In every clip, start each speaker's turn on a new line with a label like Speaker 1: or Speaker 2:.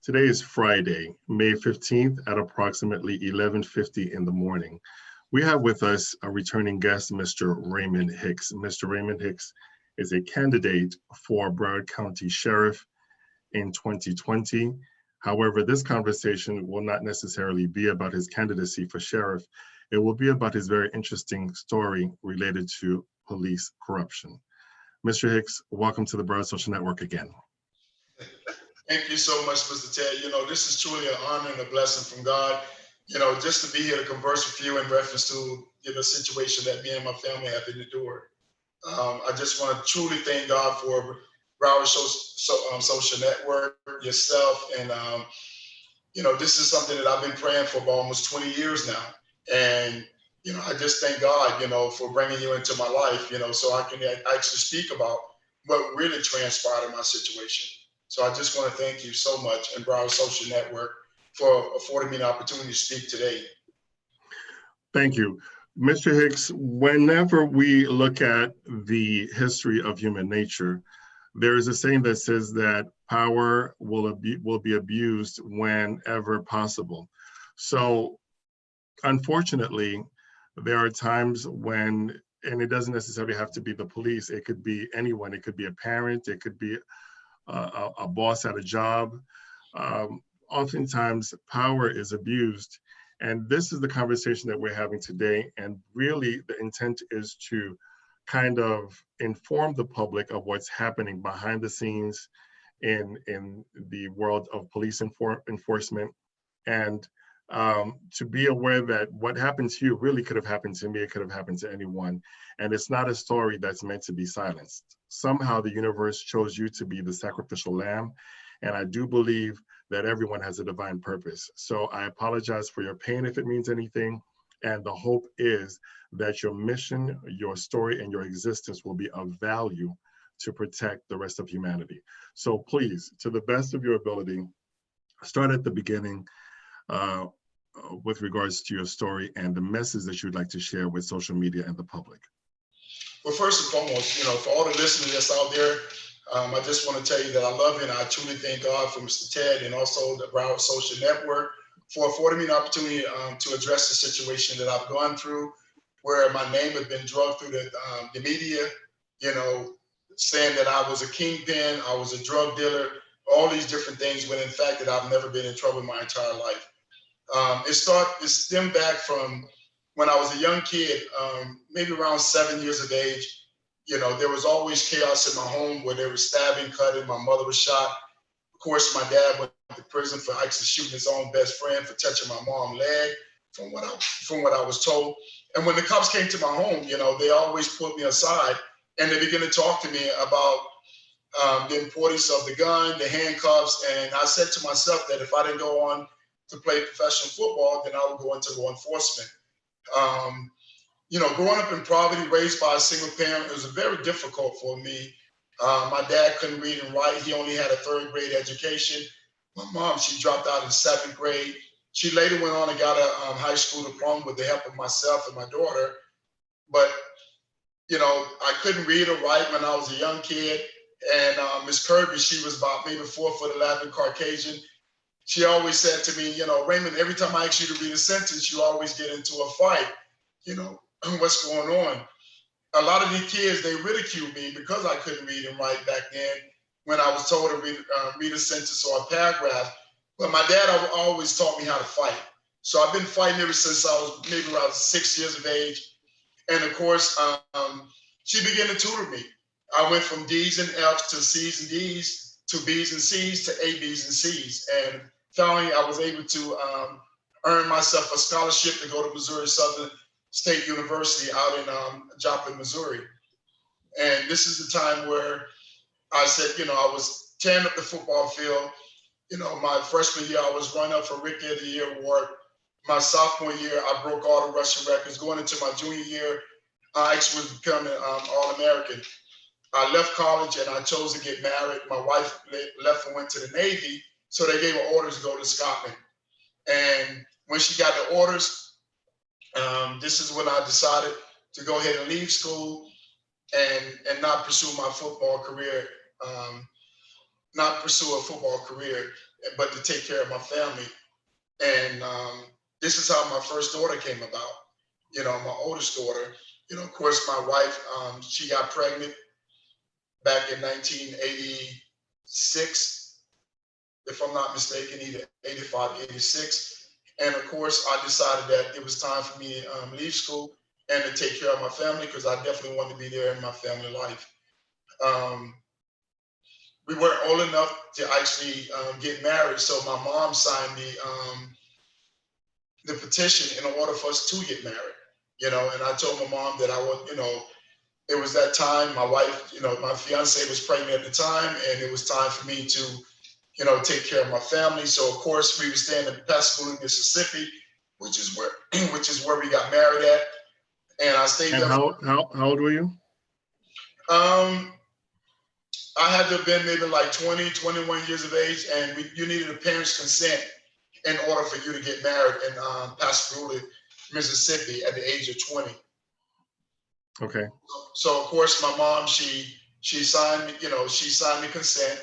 Speaker 1: Today is Friday, May 15th at approximately 11:50 in the morning. We have with us a returning guest, Mr. Raymond Hicks. Mr. Raymond Hicks is a candidate for Broward County Sheriff in 2020. However, this conversation will not necessarily be about his candidacy for sheriff. It will be about his very interesting story related to police corruption. Mr. Hicks, welcome to the Broward Social Network again.
Speaker 2: Thank you so much, Mr. Ted. This is truly an honor and a blessing from God. Just to be here to converse with you in reference to the situation that me and my family have endured. I just want to truly thank God for Broward Social Network, yourself, and this is something that I've been praying for almost 20 years now. And I just thank God, for bringing you into my life, so I can actually speak about what really transpired in my situation. So I just want to thank you so much and Broward Social Network for affording me the opportunity to speak today.
Speaker 1: Thank you. Mr. Hicks, whenever we look at the history of human nature, there is a saying that says that power will be abused whenever possible. So unfortunately, there are times when, and it doesn't necessarily have to be the police, it could be anyone, it could be a parent, it could be a boss at a job. Oftentimes power is abused. And this is the conversation that we're having today. And really the intent is to kind of inform the public of what's happening behind the scenes in the world of police enforcement. And to be aware that what happened to you really could have happened to me, it could have happened to anyone. And it's not a story that's meant to be silenced. Somehow the universe chose you to be the sacrificial lamb. And I do believe that everyone has a divine purpose. So I apologize for your pain if it means anything. And the hope is that your mission, your story, and your existence will be of value to protect the rest of humanity. So please, to the best of your ability, start at the beginning with regards to your story and the message that you'd like to share with social media and the public.
Speaker 2: Well, first and foremost, for all the listeners that's out there, I just want to tell you that I love you and I truly thank God for Mr. Ted and also the Broward Social Network for affording me an opportunity to address the situation that I've gone through, where my name has been drugged through the media, saying that I was a kingpin, I was a drug dealer, all these different things, when in fact that I've never been in trouble my entire life. It stemmed back from when I was a young kid, maybe around 7 years of age. There was always chaos in my home where they were stabbing, cutting. My mother was shot. Of course, my dad went to prison for actually shooting his own best friend for touching my mom's leg, from what I was told. And when the cops came to my home, they always put me aside and they began to talk to me about the importance of the gun, the handcuffs. And I said to myself that if I didn't go on to play professional football, then I would go into law enforcement. Growing up in poverty, raised by a single parent, it was very difficult for me. My dad couldn't read and write. He only had a 3rd grade education. My mom, she dropped out in 7th grade. She later went on and got a high school diploma with the help of myself and my daughter. But, I couldn't read or write when I was a young kid. And Miss Kirby, she was about maybe 4'11", Caucasian. She always said to me, Raymond, every time I ask you to read a sentence, you always get into a fight. What's going on? A lot of these kids, they ridiculed me because I couldn't read and write back then when I was told to read a sentence or a paragraph. But my dad always taught me how to fight. So I've been fighting ever since I was maybe around 6 years of age. And of course, she began to tutor me. I went from D's and F's to C's and D's to B's and C's to A, B's and C's. And finally, I was able to earn myself a scholarship to go to Missouri Southern State University out in Joplin, Missouri. And this is the time where I said, I was tearing up the football field. My freshman year, I was running up for Rookie of the Year award. My sophomore year, I broke all the rushing records. Going into my junior year, I actually was becoming All-American. I left college and I chose to get married. My wife left and went to the Navy, so they gave her orders to go to Scotland. And when she got the orders, this is when I decided to go ahead and leave school and not pursue my football career, not pursue a football career. but to take care of my family. And this is how my first daughter came about. You know, my oldest daughter. You know, of course, my wife, she got pregnant back in 1986, if I'm not mistaken, either 85, 86. And of course, I decided that it was time for me to leave school and to take care of my family because I definitely wanted to be there in my family life. Um, we weren't old enough to actually get married, so my mom signed the petition in order for us to get married. You know, and I told my mom that I would, you know, it was that time. My wife, you know, my fiance was pregnant at the time, and it was time for me to, you know, take care of my family. So of course, we were staying in Pascagoula, Mississippi, which is where which is where we got married at, and I stayed
Speaker 1: And
Speaker 2: there.
Speaker 1: how old were you?
Speaker 2: Um, I had to have been maybe like 20, 21 years of age, and you needed a parent's consent in order for you to get married in Pascagoula, Mississippi, at the age of 20.
Speaker 1: Okay.
Speaker 2: So of course, my mom, she signed me, you know, she signed the consent.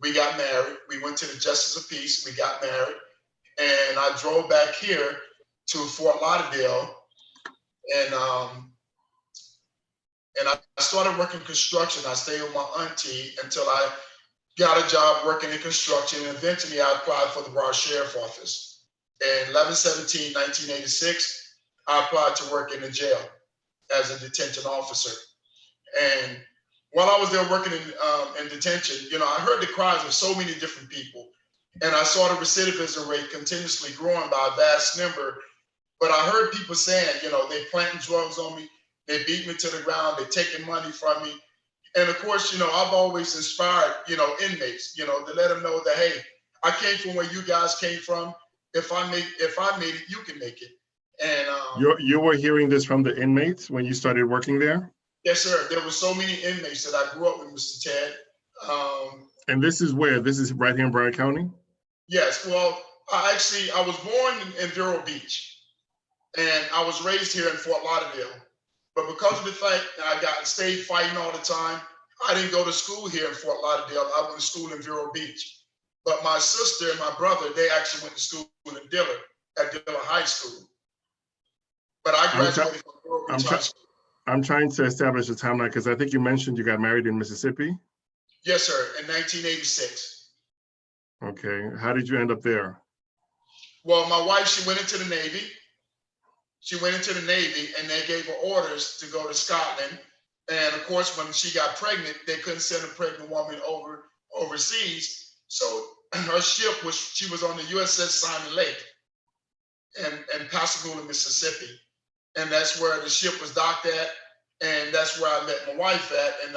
Speaker 2: We got married. We went to the Justice of Peace. We got married, and I drove back here to Fort Lauderdale, and I started working construction. I stayed with my auntie until I got a job working in construction, and eventually I applied for the Broward Sheriff Office. And 11/17/1986, I applied to work in the jail as a detention officer. And while I was there working in detention, you know, I heard the cries of so many different people, and I saw the recidivism rate continuously growing by a vast number. But I heard people saying, you know, they planting drugs on me, they beat me to the ground, they taking money from me. And of course, you know, I've always inspired, you know, inmates, you know, to let them know that, hey, I came from where you guys came from. If I made it, you can make it. And
Speaker 1: You were hearing this from the inmates when you started working there?
Speaker 2: yes, sir. There were so many inmates that I grew up with, Mr. Ted.
Speaker 1: And this is where? This is right here in Broward County?
Speaker 2: Yes. Well, I was born in Vero Beach, and I was raised here in Fort Lauderdale. But because of the fact that I stayed fighting all the time, I didn't go to school here in Fort Lauderdale. I went to school in Vero Beach. But my sister and my brother, they actually went to school in Dillard, at Dillard High School. But I graduated from Vero Beach High School.
Speaker 1: I'm trying to establish a timeline because I think you mentioned you got married in Mississippi.
Speaker 2: Yes, sir, in 1986.
Speaker 1: Okay. How did you end up there?
Speaker 2: Well, my wife, she went into the Navy. She went into the Navy, and they gave her orders to go to Scotland. And of course, when she got pregnant, they couldn't send a pregnant woman overseas. So her ship she was on the USS Simon Lake in Pascagoula, Mississippi. And that's where the ship was docked at. And that's where I met my wife at. And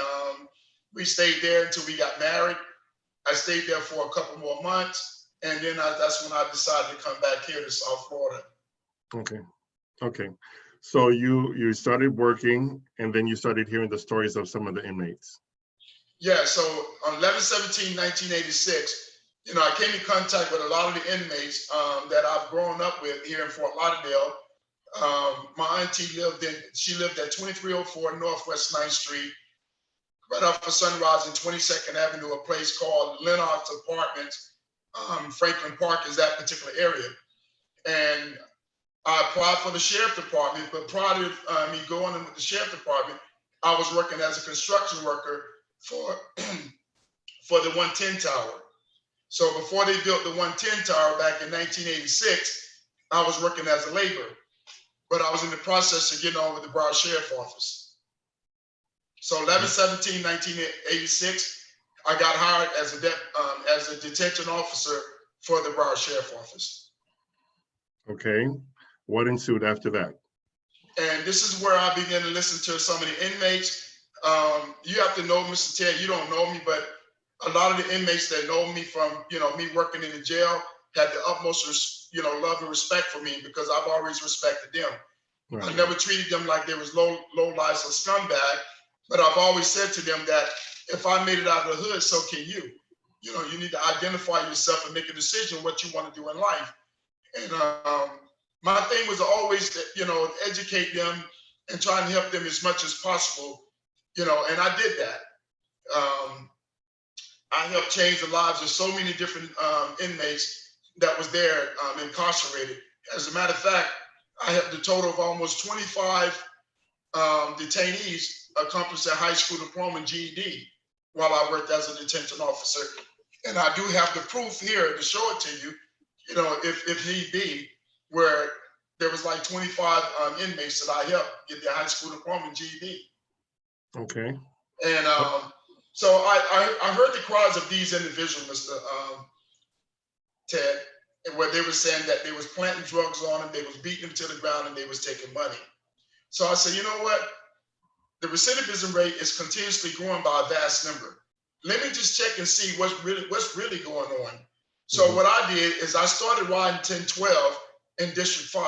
Speaker 2: we stayed there until we got married. I stayed there for a couple more months. And then that's when I decided to come back here to South Florida.
Speaker 1: Okay. Okay. So you started working, and then you started hearing the stories of some of the inmates.
Speaker 2: Yeah, so on 11/17/1986, you know, I came in contact with a lot of the inmates that I've grown up with here in Fort Lauderdale. My auntie lived at 2304 Northwest 9th Street, right off of Sunrise and 22nd Avenue, a place called Lennox Apartments. Franklin Park is that particular area. And I applied for the sheriff department, but prior to me going in with the sheriff department, I was working as a construction worker for the 110 tower. So before they built the 110 tower back in 1986, I was working as a laborer, but I was in the process of getting on with the Broward Sheriff Office. So 11/17/1986, I got hired as a detention officer for the Broward Sheriff Office.
Speaker 1: Okay. What ensued after that?
Speaker 2: And this is where I began to listen to some of the inmates. You have to know, Mr. Ted, you don't know me, but a lot of the inmates that know me from, you know, me working in the jail had the utmost, you know, love and respect for me because I've always respected them. Right. I never treated them like they was low lives or scumbag, but I've always said to them that if I made it out of the hood, so can you. You know, you need to identify yourself and make a decision what you want to do in life. And my thing was always, you know, educate them and try and help them as much as possible, you know, and I did that. I helped change the lives of so many different inmates that was there incarcerated. As a matter of fact, I helped a total of almost 25 detainees accomplish their high school diploma and GED while I worked as a detention officer. And I do have the proof here to show it to you, if need be, where there was like 25 inmates that I helped get their high school diploma and GED.
Speaker 1: Okay.
Speaker 2: And so I heard the cries of these individuals, Mr. Ted, where they were saying that they was planting drugs on them, they was beating them to the ground, and they was taking money. So I said, you know what? The recidivism rate is continuously growing by a vast number. Let me just check and see what's really going on. So what I did is I started riding 1012 in District 5.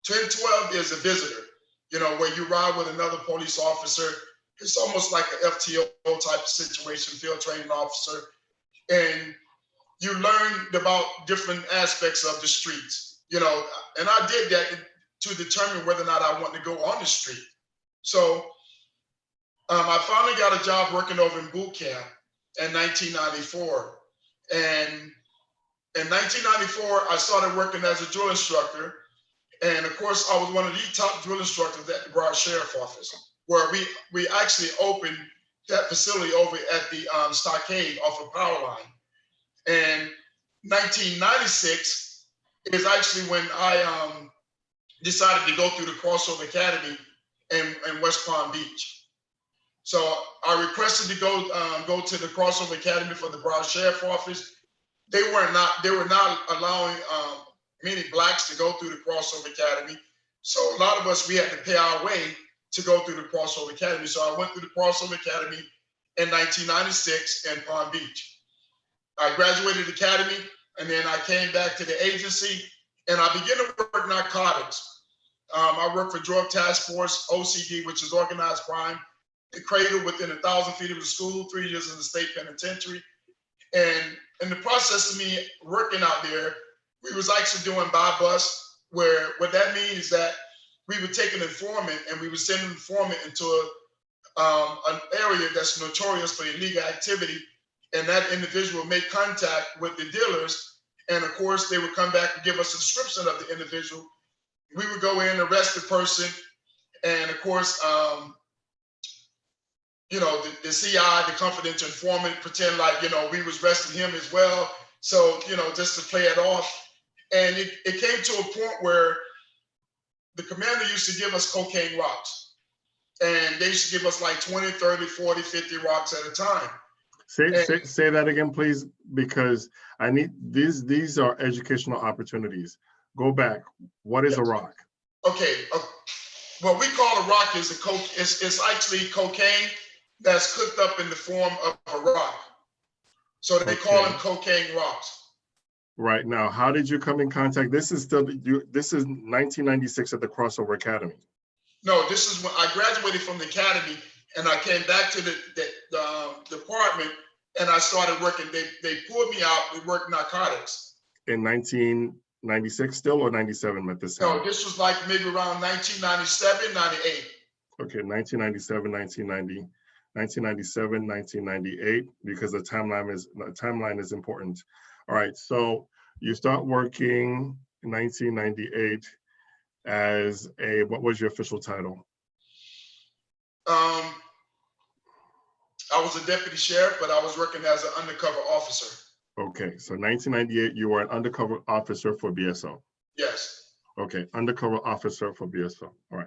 Speaker 2: 1012 is a visitor, where you ride with another police officer. It's almost like an FTO type of situation, field training officer. And you learn about different aspects of the streets, and I did that to determine whether or not I want to go on the street. So I finally got a job working over in boot camp in 1994. And in 1994, I started working as a drill instructor. And of course, I was one of the top drill instructors at the Broward Sheriff Office, where we actually opened that facility over at the stockade off of Power Line. And 1996 is actually when I decided to go through the Crossover Academy in West Palm Beach. So I requested to go to the Crossover Academy for the Broward Sheriff Office. They were not allowing many blacks to go through the Crossover Academy. So a lot of us, we had to pay our way to go through the Crossover Academy. So I went through the Crossover Academy in 1996 in Palm Beach. I graduated the academy, and then I came back to the agency, and I began to work narcotics. I worked for Drug Task Force, OCD, which is organized crime, the cradle within 1,000 feet of the school, 3 years in the state penitentiary. And in the process of me working out there, we was actually doing buy bus, where what that means is that we would take an informant and we would send an informant into an area that's notorious for illegal activity, and that individual would make contact with the dealers, and of course they would come back and give us a description of the individual. We would go in, arrest the person, and of course, the CI, the confidential informant, pretend like, we was arresting him as well. So, just to play it off. And it came to a point where the commander used to give us cocaine rocks. And they used to give us like 20, 30, 40, 50 rocks at a time.
Speaker 1: Say that again, please, because I need these are educational opportunities. Go back. What is a rock?
Speaker 2: Okay. What we call a rock is it's actually cocaine that's cooked up in the form of a rock. So they call them cocaine rocks.
Speaker 1: Right. Now, how did you come in contact? This is 1996 at the Crossover Academy.
Speaker 2: No, this is when I graduated from the academy and I came back to the department and I started working. They pulled me out. We worked narcotics.
Speaker 1: In 1996 still, or 97 at this time?
Speaker 2: No, this was like maybe around 1997, 98.
Speaker 1: Okay, 1997, 1990. 1997, 1998, because the timeline is important. All right, so you start working in 1998 as what was your official title?
Speaker 2: I was a deputy sheriff, but I was working as an undercover officer.
Speaker 1: Okay, so 1998, you were an undercover officer for BSO.
Speaker 2: Yes.
Speaker 1: Okay, undercover officer for BSO. All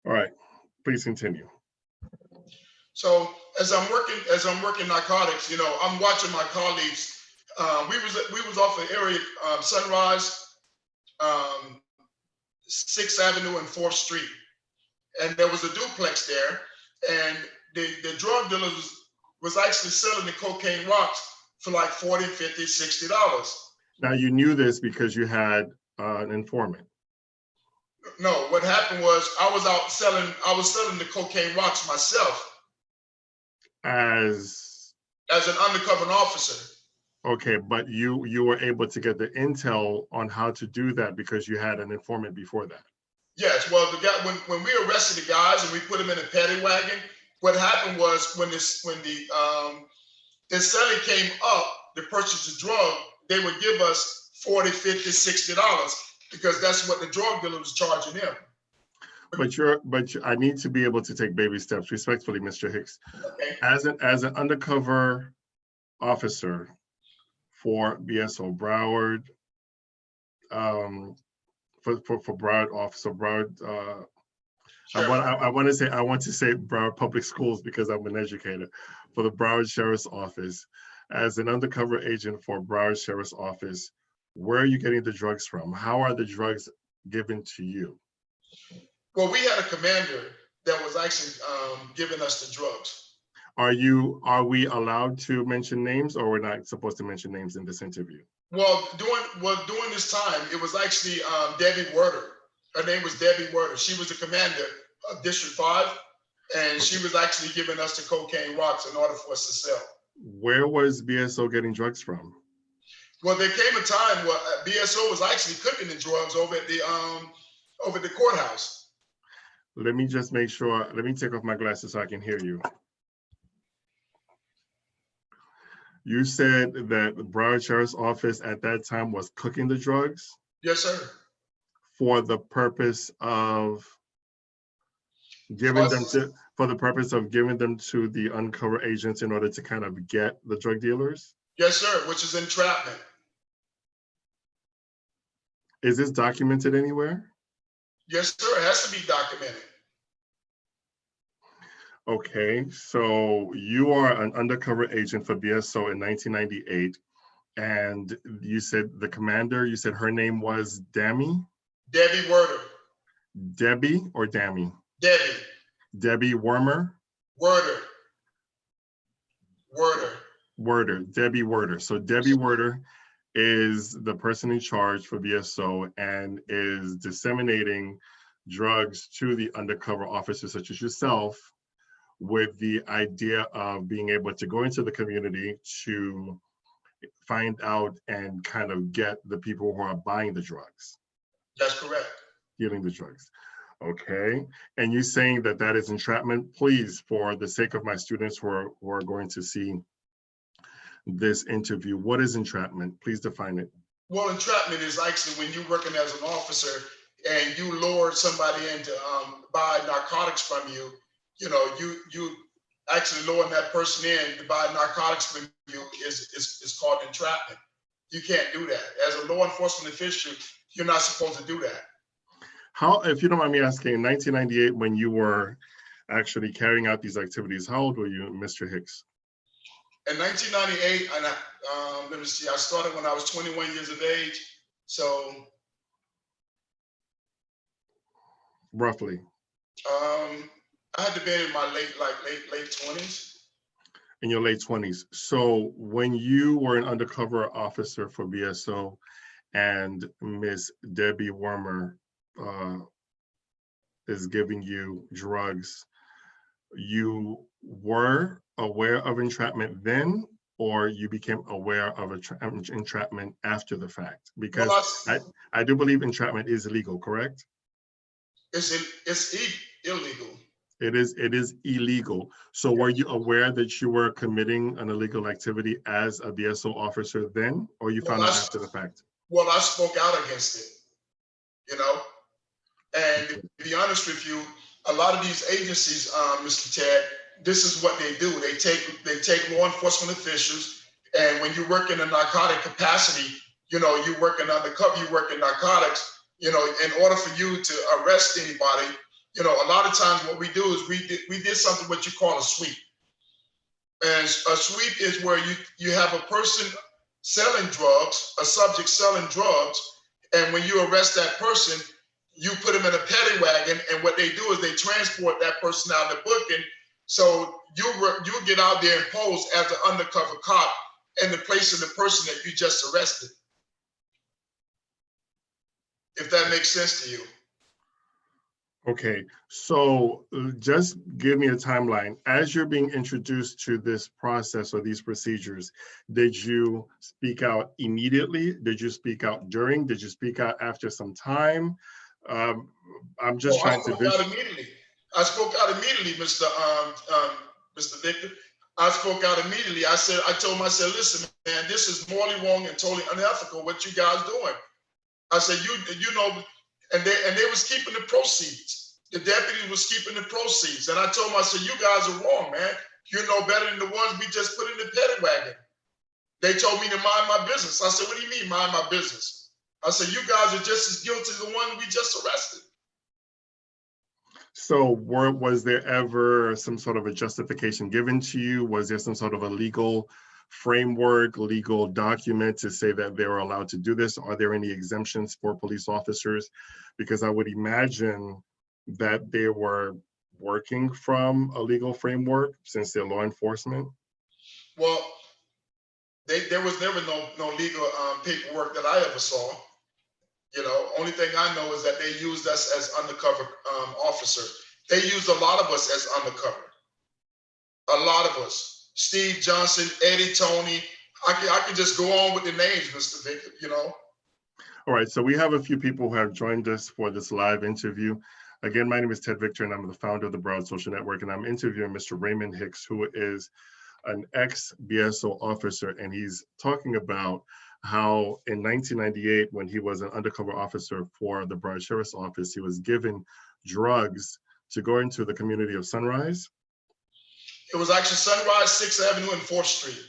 Speaker 1: right, please continue.
Speaker 2: So as I'm working narcotics, I'm watching my colleagues. We was off the area Sunrise, 6th Avenue and 4th Street, and there was a duplex there, and the drug dealers was actually selling the cocaine rocks for like $40, $50, $60.
Speaker 1: Now you knew this because you had an informant.
Speaker 2: No, what happened was I was selling the cocaine rocks myself.
Speaker 1: As
Speaker 2: an undercover officer.
Speaker 1: Okay, but you were able to get the intel on how to do that because you had an informant before that.
Speaker 2: Yes, well, the guy when we arrested the guys and we put them in a paddy wagon, what happened was when the If selling came up to purchase a drug, they would give us $40, $50, $60 because that's what the drug dealer was charging them.
Speaker 1: I need to be able to take baby steps, respectfully, Mr. Hicks.
Speaker 2: Okay.
Speaker 1: As an undercover officer for BSO Broward, for Broward Officer Broward,
Speaker 2: Sure.
Speaker 1: I want to say Broward Public Schools because I'm an educator, for the Broward Sheriff's Office. As an undercover agent for Broward Sheriff's Office, where are you getting the drugs from? How are the drugs given to you?
Speaker 2: Well, we had a commander that was actually giving us the drugs.
Speaker 1: Are we allowed to mention names, or we're not supposed to mention names in this interview?
Speaker 2: Well, during this time, it was actually Debbie Werder. Her name was Debbie Werder. She was the commander of District 5, and she was actually giving us the cocaine rocks in order for us to sell.
Speaker 1: Where was BSO getting drugs from?
Speaker 2: Well, there came a time where BSO was actually cooking the drugs over at the courthouse.
Speaker 1: Let me just make sure. Let me take off my glasses so I can hear you. You said that the Broward Sheriff's Office at that time was cooking the drugs?
Speaker 2: Yes, sir.
Speaker 1: For the purpose of giving them to the undercover agents in order to kind of get the drug dealers?
Speaker 2: Yes, sir, which is entrapment.
Speaker 1: Is this documented anywhere?
Speaker 2: Yes, sir, it has to be documented.
Speaker 1: Okay, so you are an undercover agent for BSO in 1998, and you said the commander, you said her name was Debbie
Speaker 2: Werder.
Speaker 1: Debbie or Dammy?
Speaker 2: Debbie.
Speaker 1: Debbie Werder. Debbie Werder. So Debbie Werder is the person in charge for BSO and is disseminating drugs to the undercover officers such as yourself, with the idea of being able to go into the community to find out and kind of get the people who are buying the drugs.
Speaker 2: That's correct.
Speaker 1: Dealing the drugs. Okay. And you saying that that is entrapment? Please, for the sake of my students who are going to see this interview, what is entrapment? Please define it.
Speaker 2: Well, entrapment is actually when you're working as an officer and you lure somebody in to buy narcotics from you. You know, you actually luring that person in to buy narcotics from you is called entrapment. You can't do that. As a law enforcement official, you're not supposed to do that.
Speaker 1: How, if you don't mind me asking, in 1998, when you were actually carrying out these activities, how old were you, Mr. Hicks?
Speaker 2: In 1998, and let me see, I started when I was 21 years of age. So
Speaker 1: roughly.
Speaker 2: I had to be in my late 20s.
Speaker 1: In your late 20s. So when you were an undercover officer for BSO and Miss Debbie Werder is giving you drugs, you were aware of entrapment then, or you became aware of entrapment after the fact? Because well, I do believe entrapment is illegal, correct?
Speaker 2: It's illegal.
Speaker 1: It is illegal. So were you aware that you were committing an illegal activity as a BSO officer then, or you found out after the fact?
Speaker 2: Well, I spoke out against it, you know? And to be honest with you, a lot of these agencies, Mr. Ted, this is what they do. They take law enforcement officials, and when you work in a narcotic capacity, you know, you working undercover, you work in narcotics, you know, in order for you to arrest anybody, you know, a lot of times what we do is we did something what you call a sweep. And a sweep is where you have a person selling drugs, a subject selling drugs, and when you arrest that person, you put them in a paddy wagon, and what they do is they transport that person out of the booking. So you get out there and pose as an undercover cop in the place of the person that you just arrested. If that makes sense to you.
Speaker 1: Okay, so just give me a timeline. As you're being introduced to this process or these procedures, did you speak out immediately? Did you speak out during? Did you speak out after some time? I'm just trying to.
Speaker 2: I spoke out immediately, Mr. Victor. I spoke out immediately. I told him, I said, listen, man, this is morally wrong and totally unethical what you guys doing. I said, you know, and they was keeping the proceeds. The deputy was keeping the proceeds. And I told him, I said, you guys are wrong, man. You know better than the ones we just put in the paddy wagon. They told me to mind my business. I said, what do you mean mind my business? I said, you guys are just as guilty as the one we just arrested.
Speaker 1: So was there ever some sort of a justification given to you? Was there some sort of a legal framework, legal document to say that they were allowed to do this? Are there any exemptions for police officers? Because I would imagine that they were working from a legal framework since they're law enforcement.
Speaker 2: Well, there was never no legal paperwork that I ever saw. You know, only thing I know is that they used us as undercover officers. They used a lot of us as undercover. A lot of us. Steve Johnson, Eddie Tony. I could just go on with the names, Mr. Vick, you know.
Speaker 1: All right, so we have a few people who have joined us for this live interview. Again, my name is Ted Victor, and I'm the founder of the Broward Social Network, and I'm interviewing Mr. Raymond Hicks, who is an ex-BSO officer, and he's talking about how in 1998, when he was an undercover officer for the Broward Sheriff's Office, he was given drugs to go into the community of Sunrise.
Speaker 2: It was actually Sunrise, 6th Avenue and 4th Street.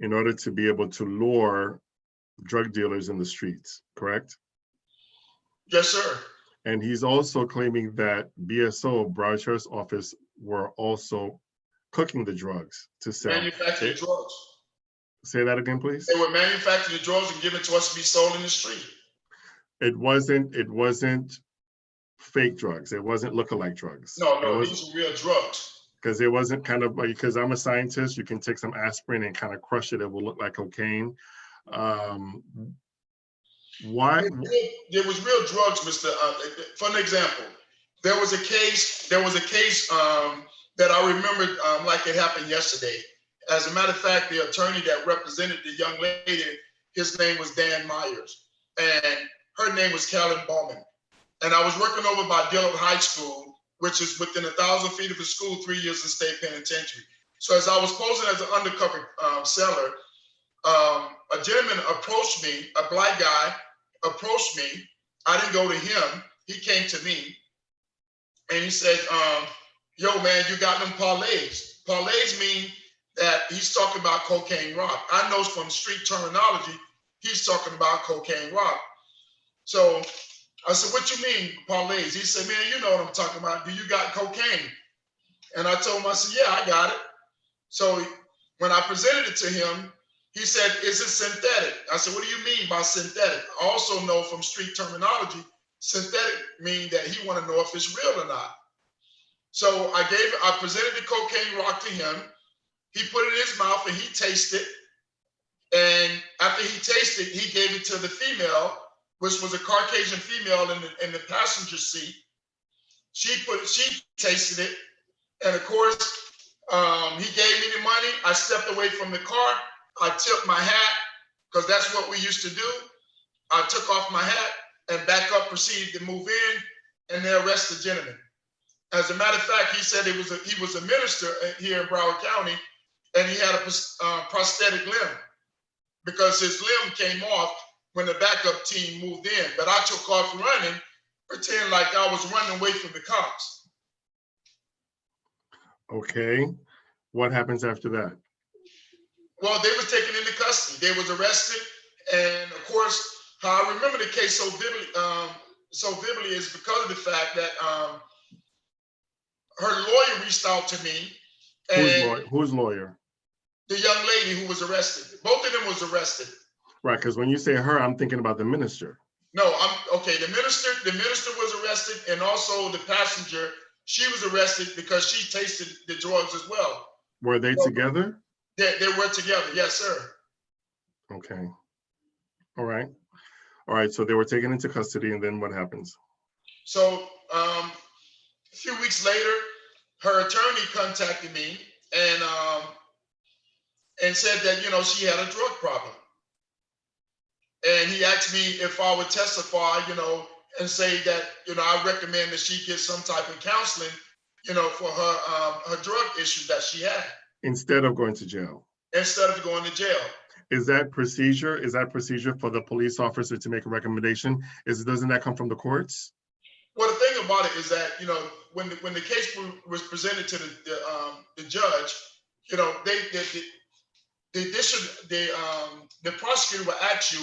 Speaker 1: In order to be able to lure drug dealers in the streets, correct?
Speaker 2: Yes, sir.
Speaker 1: And he's also claiming that BSO, Broward Sheriff's Office, were also cooking the drugs to sell.
Speaker 2: Manufacturing drugs.
Speaker 1: Say that again, please.
Speaker 2: They were manufacturing the drugs and giving to us to be sold in the street.
Speaker 1: It wasn't fake drugs. It wasn't lookalike drugs.
Speaker 2: No, these were real drugs.
Speaker 1: Because it wasn't kind of like, because I'm a scientist, you can take some aspirin and kind of crush it. It will look like cocaine. Why?
Speaker 2: There was real drugs, Mr. For an example, there was a case that I remembered like it happened yesterday. As a matter of fact, the attorney that represented the young lady, his name was Dan Myers, and her name was Callan Bowman. And I was working over by Dillard High School, which is within 1,000 feet of the school, 3 years in state penitentiary. So as I was posing as an undercover seller, a gentleman approached me, a black guy approached me. I didn't go to him. He came to me and he said, yo, man, you got them parlays. Parlays mean that he's talking about cocaine rock. I know from street terminology, he's talking about cocaine rock. So I said, what you mean parlays? He said, man, you know what I'm talking about. Do you got cocaine? And I told him, I said, yeah, I got it. So when I presented it to him, he said, is it synthetic? I said, what do you mean by synthetic? I also know from street terminology, synthetic means that he want to know if it's real or not. So I presented the cocaine rock to him. He put it in his mouth and he tasted. And after he tasted, he gave it to the female, which was a Caucasian female in the passenger seat. She tasted it. And of course, he gave me the money. I stepped away from the car. I tipped my hat because that's what we used to do. I took off my hat and back up, proceeded to move in, and they arrested the gentleman. As a matter of fact, he said he was a minister here in Broward County, and he had a prosthetic limb because his limb came off when the backup team moved in. But I took off running, pretending like I was running away from the cops.
Speaker 1: Okay. What happens after that?
Speaker 2: Well, they was taken into custody. They was arrested. And of course, how I remember the case so vividly is because of the fact that her lawyer reached out to me. And
Speaker 1: whose lawyer?
Speaker 2: The young lady who was arrested. Both of them was arrested.
Speaker 1: Right, because when you say her, I'm thinking about the minister.
Speaker 2: No, the minister was arrested, and also the passenger, she was arrested because she tasted the drugs as well.
Speaker 1: Were they together?
Speaker 2: They were together, yes, sir.
Speaker 1: Okay. All right, so they were taken into custody, and then what happens?
Speaker 2: So a few weeks later, her attorney contacted me and said that, she had a drug problem. And he asked me if I would testify, and say that, I recommend that she get some type of counseling, for her drug issue that she had.
Speaker 1: Instead of going to jail.
Speaker 2: Instead of going to jail.
Speaker 1: Is that procedure? Is that procedure for the police officer to make a recommendation? Doesn't that come from the courts?
Speaker 2: Well, the thing about it is that, you know, when the case was presented to the judge, you know, the prosecutor will ask you,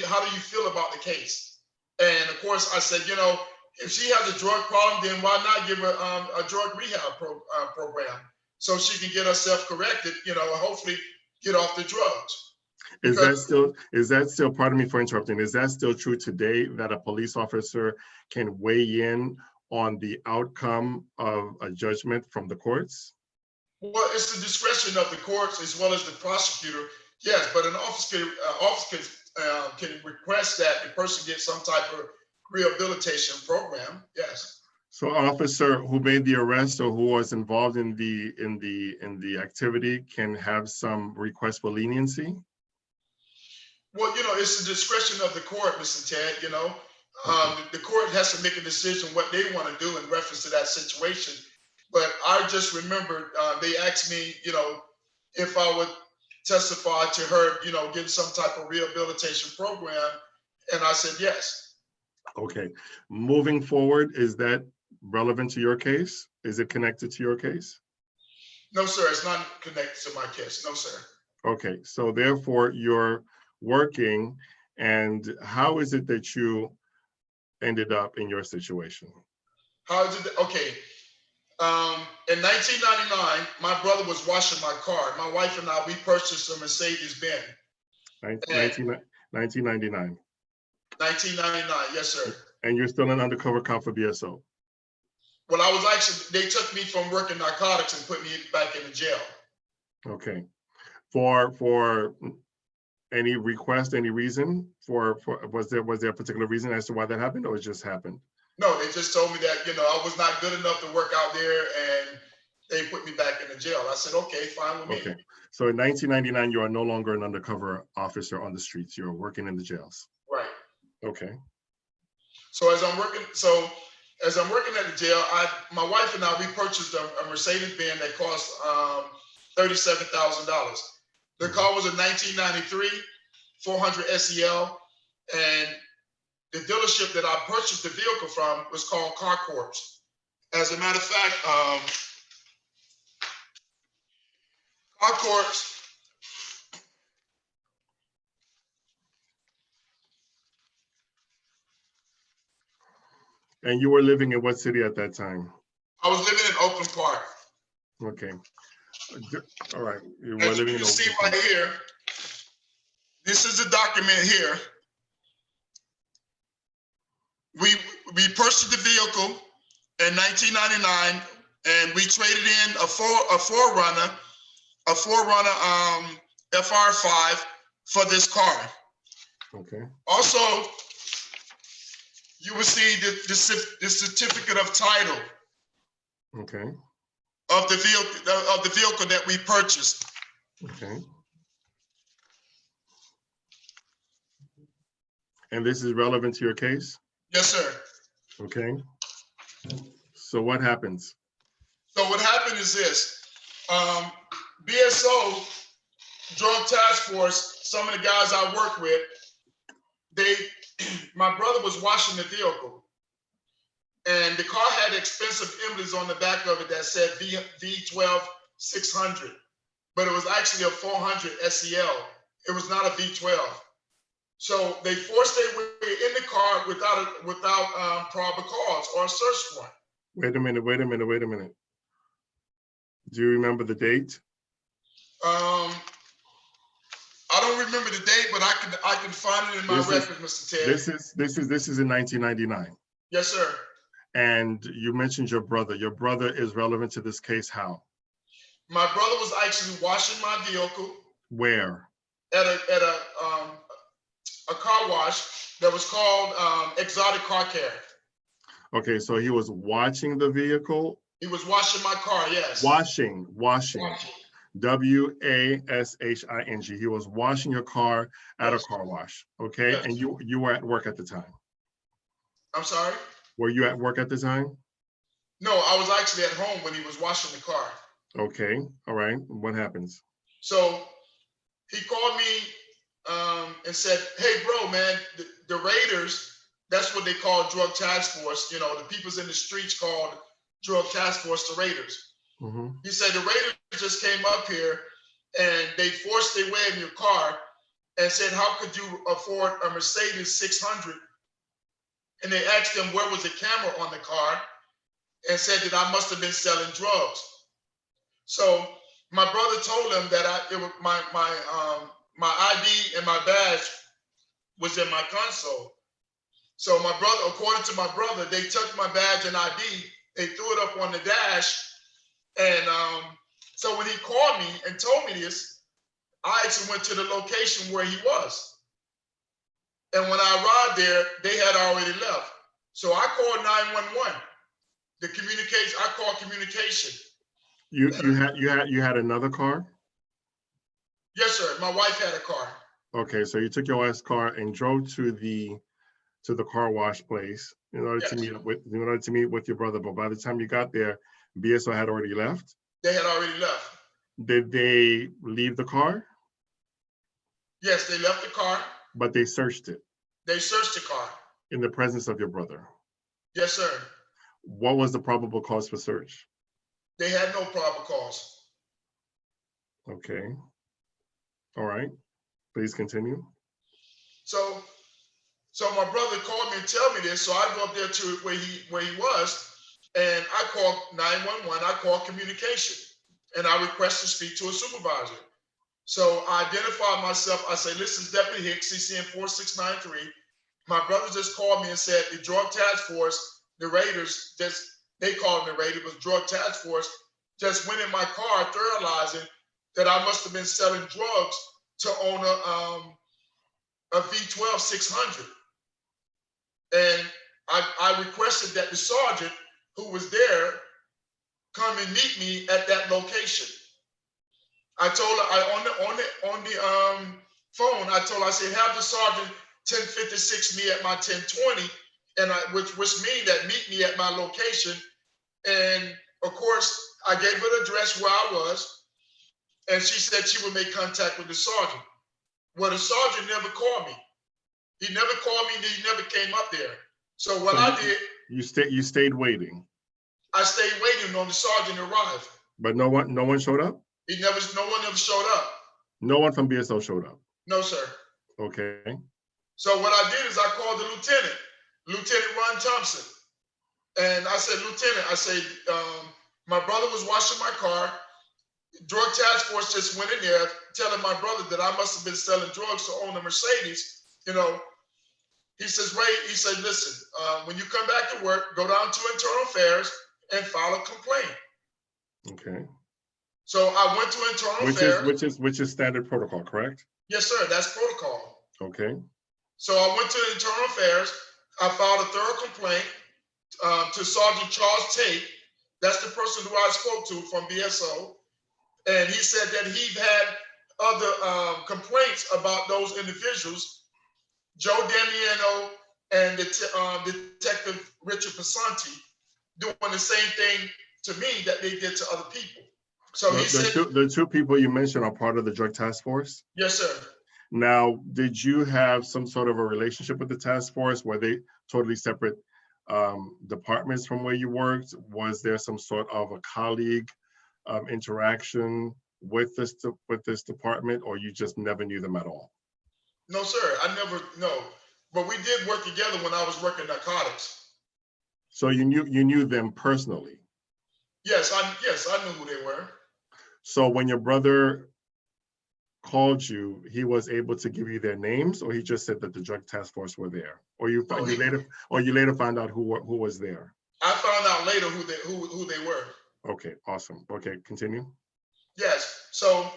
Speaker 2: how do you feel about the case? And of course, I said, you know, if she has a drug problem, then why not give her a drug rehab program so she can get herself corrected, you know, and hopefully get off the drugs.
Speaker 1: Is that still, pardon me for interrupting, is that still true today that a police officer can weigh in on the outcome of a judgment from the courts?
Speaker 2: Well, it's the discretion of the courts as well as the prosecutor. Yes, but an officer can request that the person get some type of rehabilitation program. Yes.
Speaker 1: So, an officer who made the arrest or who was involved in the activity can have some request for leniency.
Speaker 2: Well, you know, it's the discretion of the court, Mr. Ted. You know, the court has to make a decision what they want to do in reference to that situation. But I just remembered they asked me, you know, if I would testify to her, you know, getting some type of rehabilitation program, and I said yes.
Speaker 1: Okay, moving forward, is that relevant to your case? Is it connected to your case?
Speaker 2: No, sir, it's not connected to my case. No, sir.
Speaker 1: Okay, so therefore you're working, and how is it that you ended up in your situation?
Speaker 2: How is it? Okay. In 1999, my brother was washing my car. My wife and I, we purchased a Mercedes-Benz.
Speaker 1: 1999.
Speaker 2: 1999, yes, sir.
Speaker 1: And you're still an undercover cop for BSO?
Speaker 2: Well, I was actually, they took me from working narcotics and put me back in the jail.
Speaker 1: Okay. For any request, any reason was there a particular reason as to why that happened, or it just happened?
Speaker 2: No, they just told me that, you know, I was not good enough to work out there, and they put me back in the jail. I said, okay, fine with me.
Speaker 1: Okay. So in 1999, you are no longer an undercover officer on the streets. You're working in the jails.
Speaker 2: Right.
Speaker 1: Okay.
Speaker 2: So as I'm working at the jail, my wife and I, we purchased a Mercedes-Benz that cost $37,000. The car was a 1993 400 SEL, and the dealership that I purchased the vehicle from was called Car Corps. As a matter of fact, Car Corps.
Speaker 1: And you were living in what city at that time?
Speaker 2: I was living in Oakland Park.
Speaker 1: Okay. All right. You were
Speaker 2: As you
Speaker 1: living
Speaker 2: can
Speaker 1: in
Speaker 2: see
Speaker 1: Oakland
Speaker 2: right here, this is the document here. We purchased the vehicle in 1999, and we traded in a 4Runner FR5 for this car.
Speaker 1: Okay.
Speaker 2: Also, you will see the certificate of title.
Speaker 1: Okay.
Speaker 2: Of the vehicle that we purchased.
Speaker 1: Okay. And this is relevant to your case?
Speaker 2: Yes, sir.
Speaker 1: Okay. So what happens?
Speaker 2: So what happened is this. BSO, Drug Task Force, some of the guys I work with, my brother was washing the vehicle, and the car had expensive emblems on the back of it that said V12 600, but it was actually a 400 SEL. It was not a V12. So they forced their way in the car without probable cause or a search warrant.
Speaker 1: Wait a minute. Do you remember the date?
Speaker 2: I don't remember the date, but I can find it in my records, Mr. Ted.
Speaker 1: This is in 1999.
Speaker 2: Yes, sir.
Speaker 1: And you mentioned your brother. Your brother is relevant to this case. How?
Speaker 2: My brother was actually washing my vehicle.
Speaker 1: Where?
Speaker 2: At a car wash that was called Exotic Car Care.
Speaker 1: Okay, so he was watching the vehicle.
Speaker 2: He was washing my car. Yes.
Speaker 1: Washing. WASHING. He was washing your car at a car wash. Okay, yes. And you were at work at the time.
Speaker 2: I'm sorry?
Speaker 1: Were you at work at the time?
Speaker 2: No, I was actually at home when he was washing the car.
Speaker 1: Okay. All right. What happens?
Speaker 2: So he called me and said, "Hey, bro, man, the Raiders, that's what they call drug task force. You know, the people's in the streets called drug task force the Raiders."
Speaker 1: Mm-hmm.
Speaker 2: He said, "The Raiders just came up here and they forced their way in your car and said, 'How could you afford a Mercedes 600?' And they asked him where was the camera on the car and said that I must have been selling drugs." So my brother told him that it was my ID and my badge was in my console. So my brother, according to my brother, they took my badge and ID, they threw it up on the dash, and so when he called me and told me this, I actually went to the location where he was. And when I arrived there, they had already left. So I called 911. The communication, I called communication.
Speaker 1: You had another car?
Speaker 2: Yes, sir. My wife had a car.
Speaker 1: Okay, so you took your wife's car and drove to the car wash place in order
Speaker 2: Yes.
Speaker 1: to meet with your brother. But by the time you got there, BSO had already left.
Speaker 2: They had already left.
Speaker 1: Did they leave the car?
Speaker 2: Yes, they left the car.
Speaker 1: But they searched it
Speaker 2: They searched the car.
Speaker 1: in the presence of your brother.
Speaker 2: Yes, sir.
Speaker 1: What was the probable cause for search?
Speaker 2: They had no probable cause.
Speaker 1: Okay. All right. Please continue.
Speaker 2: So my brother called me and tell me this. So I go up there to where he was, and I called 911. I called communication, and I request to speak to a supervisor. So I identified myself. I say, "This is Deputy Hicks, CCN 4693. My brother just called me and said the drug task force, the Raiders, they called them the Raiders, but drug task force just went in my car theorizing that I must have been selling drugs to own a V12 600. And I requested that the sergeant who was there come and meet me at that location. I told her on the phone, I told her, I said, have the sergeant 1056 me at my 1020, and which mean that meet me at my location. And of course, I gave her the address where I was, and she said she would make contact with the sergeant. Well, the sergeant never called me. He never called me, and he never came up there. So what I did,
Speaker 1: you stayed waiting.
Speaker 2: I stayed waiting on the sergeant to arrive.
Speaker 1: But no one showed up?
Speaker 2: No one ever showed up.
Speaker 1: No one from BSO showed up?
Speaker 2: No, sir.
Speaker 1: Okay.
Speaker 2: So what I did is I called the Lieutenant Ron Thompson. And I said, "Lieutenant," I said, my brother was washing my car. Drug task force just went in there telling my brother that I must have been selling drugs to own a Mercedes. You know, he says, "Ray," he said, "Listen, when you come back to work, go down to Internal Affairs and file a complaint."
Speaker 1: Okay.
Speaker 2: So I went to Internal Affairs.
Speaker 1: Which is standard protocol, correct?
Speaker 2: Yes, sir. That's protocol.
Speaker 1: Okay.
Speaker 2: So I went to Internal Affairs. I filed a thorough complaint to Sergeant Charles Tate. That's the person who I spoke to from BSO. And he said that he had other complaints about those individuals, Joe Damiano and Detective Richard Pasanti, doing the same thing to me that they did to other people. So he said,
Speaker 1: the two people you mentioned are part of the drug task force?
Speaker 2: Yes, sir.
Speaker 1: Now, did you have some sort of a relationship with the task force? Were they totally separate departments from where you worked? Was there some sort of a colleague interaction with this department, or you just never knew them at all?
Speaker 2: No, sir. I never, no. But we did work together when I was working narcotics.
Speaker 1: So you knew them personally?
Speaker 2: Yes, I knew who they were.
Speaker 1: So when your brother called you, he was able to give you their names, or he just said that the drug task force were there, or you later found out who was there?
Speaker 2: I found out later who they were.
Speaker 1: Okay, awesome. Okay, continue.
Speaker 2: Yes. So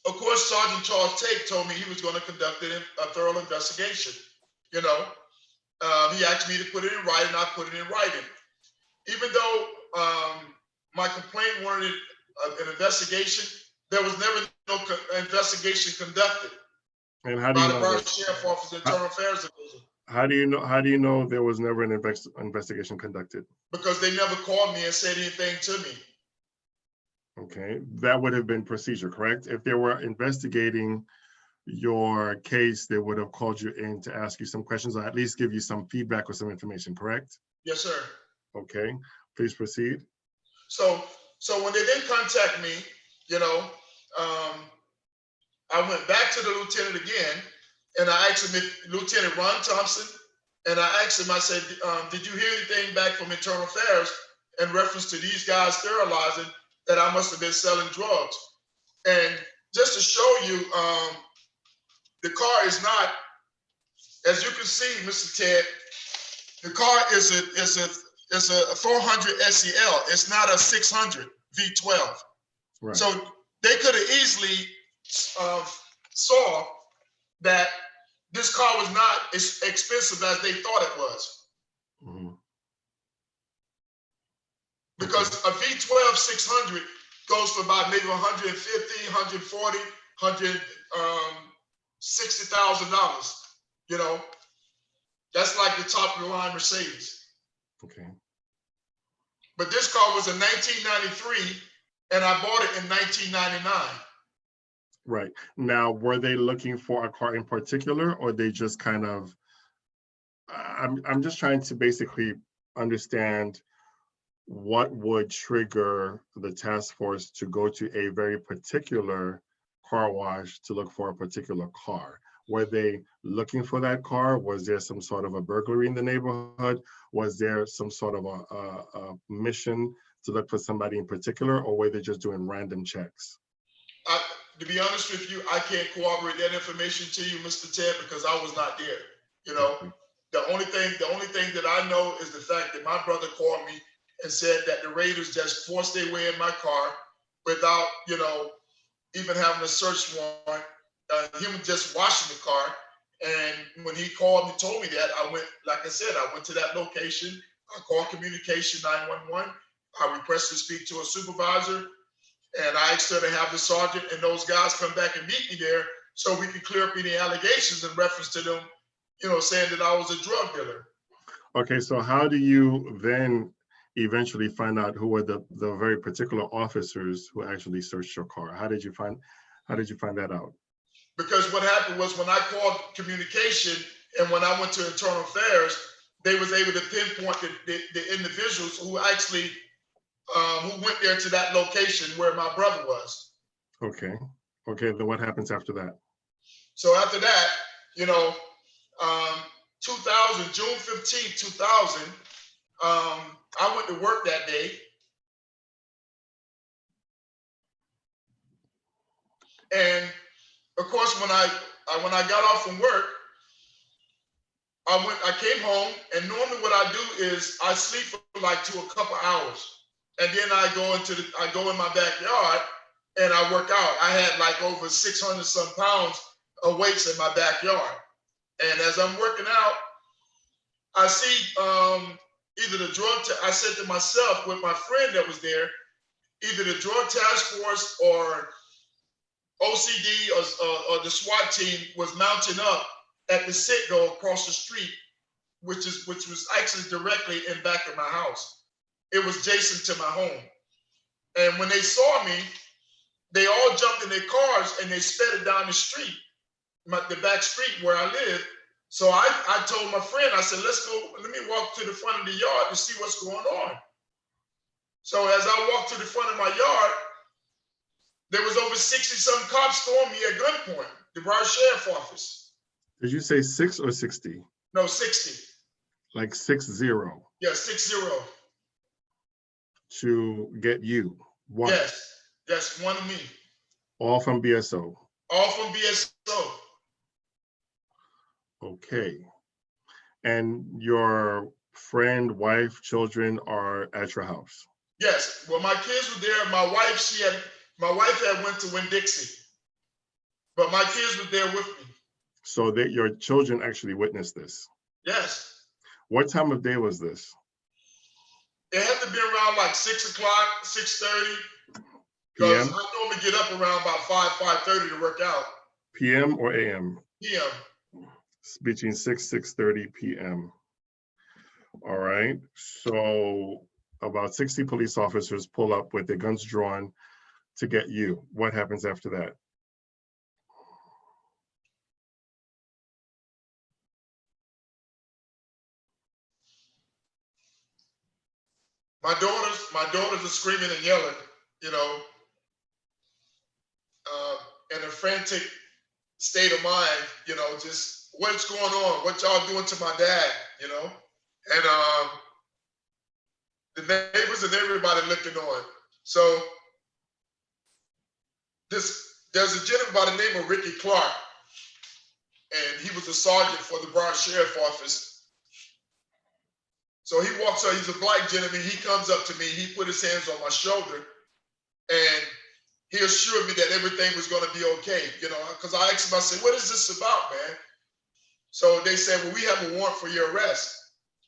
Speaker 2: of course, Sergeant Charles Tate told me he was going to conduct a thorough investigation. You know, he asked me to put it in writing. I put it in writing. Even though my complaint wanted an investigation, there was never no investigation conducted.
Speaker 1: And how do you know
Speaker 2: by the
Speaker 1: that?
Speaker 2: Sheriff Office Internal Affairs Division?
Speaker 1: How do you know there was never an investigation conducted?
Speaker 2: Because they never called me and said anything to me.
Speaker 1: Okay, that would have been procedure, correct? If they were investigating your case, they would have called you in to ask you some questions or at least give you some feedback or some information, correct?
Speaker 2: Yes, sir.
Speaker 1: Okay, please proceed.
Speaker 2: So, so when they didn't contact me, you know, um, I went back to the lieutenant again, and I asked him, if, Lieutenant Ron Thompson, and I asked him, I said, did you hear anything back from Internal Affairs in reference to these guys sterilizing that I must have been selling drugs? And just to show you, the car is not, as you can see, Mr. Ted, the car is a 400 SEL. It's not a 600 V12.
Speaker 1: Right.
Speaker 2: So they could have easily saw that this car was not as expensive as they thought it was.
Speaker 1: Mm-hmm.
Speaker 2: Because a V12 600 goes for about maybe 150, 140, $160,000. You know, that's like the top of the line Mercedes.
Speaker 1: Okay.
Speaker 2: But this car was in 1993, and I bought it in 1999.
Speaker 1: Right. Now, were they looking for a car in particular, or they just kind of, I'm just trying to basically understand what would trigger the task force to go to a very particular car wash to look for a particular car. Were they looking for that car? Was there some sort of a burglary in the neighborhood? Was there some sort of a mission to look for somebody in particular, or were they just doing random checks?
Speaker 2: To be honest with you, I can't corroborate that information to you, Mr. Ted, because I was not there. You know,
Speaker 1: Okay.
Speaker 2: the only thing that I know is the fact that my brother called me and said that the raiders just forced their way in my car without, you know, even having a search warrant. Him just washing the car. And when he called and told me that, I went, like I said, I went to that location. I called communication 911. I requested to speak to a supervisor, and I asked her to have the sergeant and those guys come back and meet me there so we could clear up any allegations in reference to them, you know, saying that I was a drug dealer.
Speaker 1: Okay, so how do you then eventually find out who were the very particular officers who actually searched your car? How did you find that out?
Speaker 2: Because what happened was when I called communication and when I went to Internal Affairs, they was able to pinpoint the individuals who actually who went there to that location where my brother was.
Speaker 1: Okay. Okay, then what happens after that?
Speaker 2: So after that, you know, 2000, June 15th, 2000, I went to work that day. And of course, when I got off from work, I came home, and normally what I do is I sleep for like a couple hours. And then I go in my backyard and I work out. I had like over 600 some pounds of weights in my backyard. And as I'm working out, I see either the I said to myself with my friend that was there, either the drug task force or OCD or the SWAT team was mounting up at the Citgo across the street, which was actually directly in back of my house. It was adjacent to my home. And when they saw me, they all jumped in their cars and they sped it down the street, the back street where I live. So I told my friend, I said, let me walk to the front of the yard to see what's going on. So as I walked to the front of my yard, there was over 60 some cops storming me at gunpoint, the Broward Sheriff Office.
Speaker 1: Did you say 6 or 60?
Speaker 2: No, 60.
Speaker 1: Like 60?
Speaker 2: Yeah, 60.
Speaker 1: To get you? One?
Speaker 2: Yes, one of me.
Speaker 1: All from BSO?
Speaker 2: All from BSO.
Speaker 1: Okay. And your friend, wife, children are at your house?
Speaker 2: Yes. Well, my kids were there. My wife had went to Winn-Dixie, but my kids were there with me.
Speaker 1: So that your children actually witnessed this?
Speaker 2: Yes.
Speaker 1: What time of day was this?
Speaker 2: It had to be around like 6 o'clock, 6:30.
Speaker 1: PM?
Speaker 2: Because I normally get up around about 5:30 to work out.
Speaker 1: PM or AM?
Speaker 2: PM.
Speaker 1: It's between 6:30 PM. All right. So about 60 police officers pull up with their guns drawn to get you. What happens after that?
Speaker 2: My daughters are screaming and yelling, you know, in a frantic state of mind, you know, just what's going on, what y'all doing to my dad, you know, and the neighbors and everybody looking on. So there's a gentleman by the name of Ricky Clark, and he was a sergeant for the Bronx Sheriff Office. So he walks up, he's a black gentleman, he comes up to me, he put his hands on my shoulder, and he assured me that everything was gonna be okay, you know, because I asked him, I said, what is this about, man? So they said, well, we have a warrant for your arrest.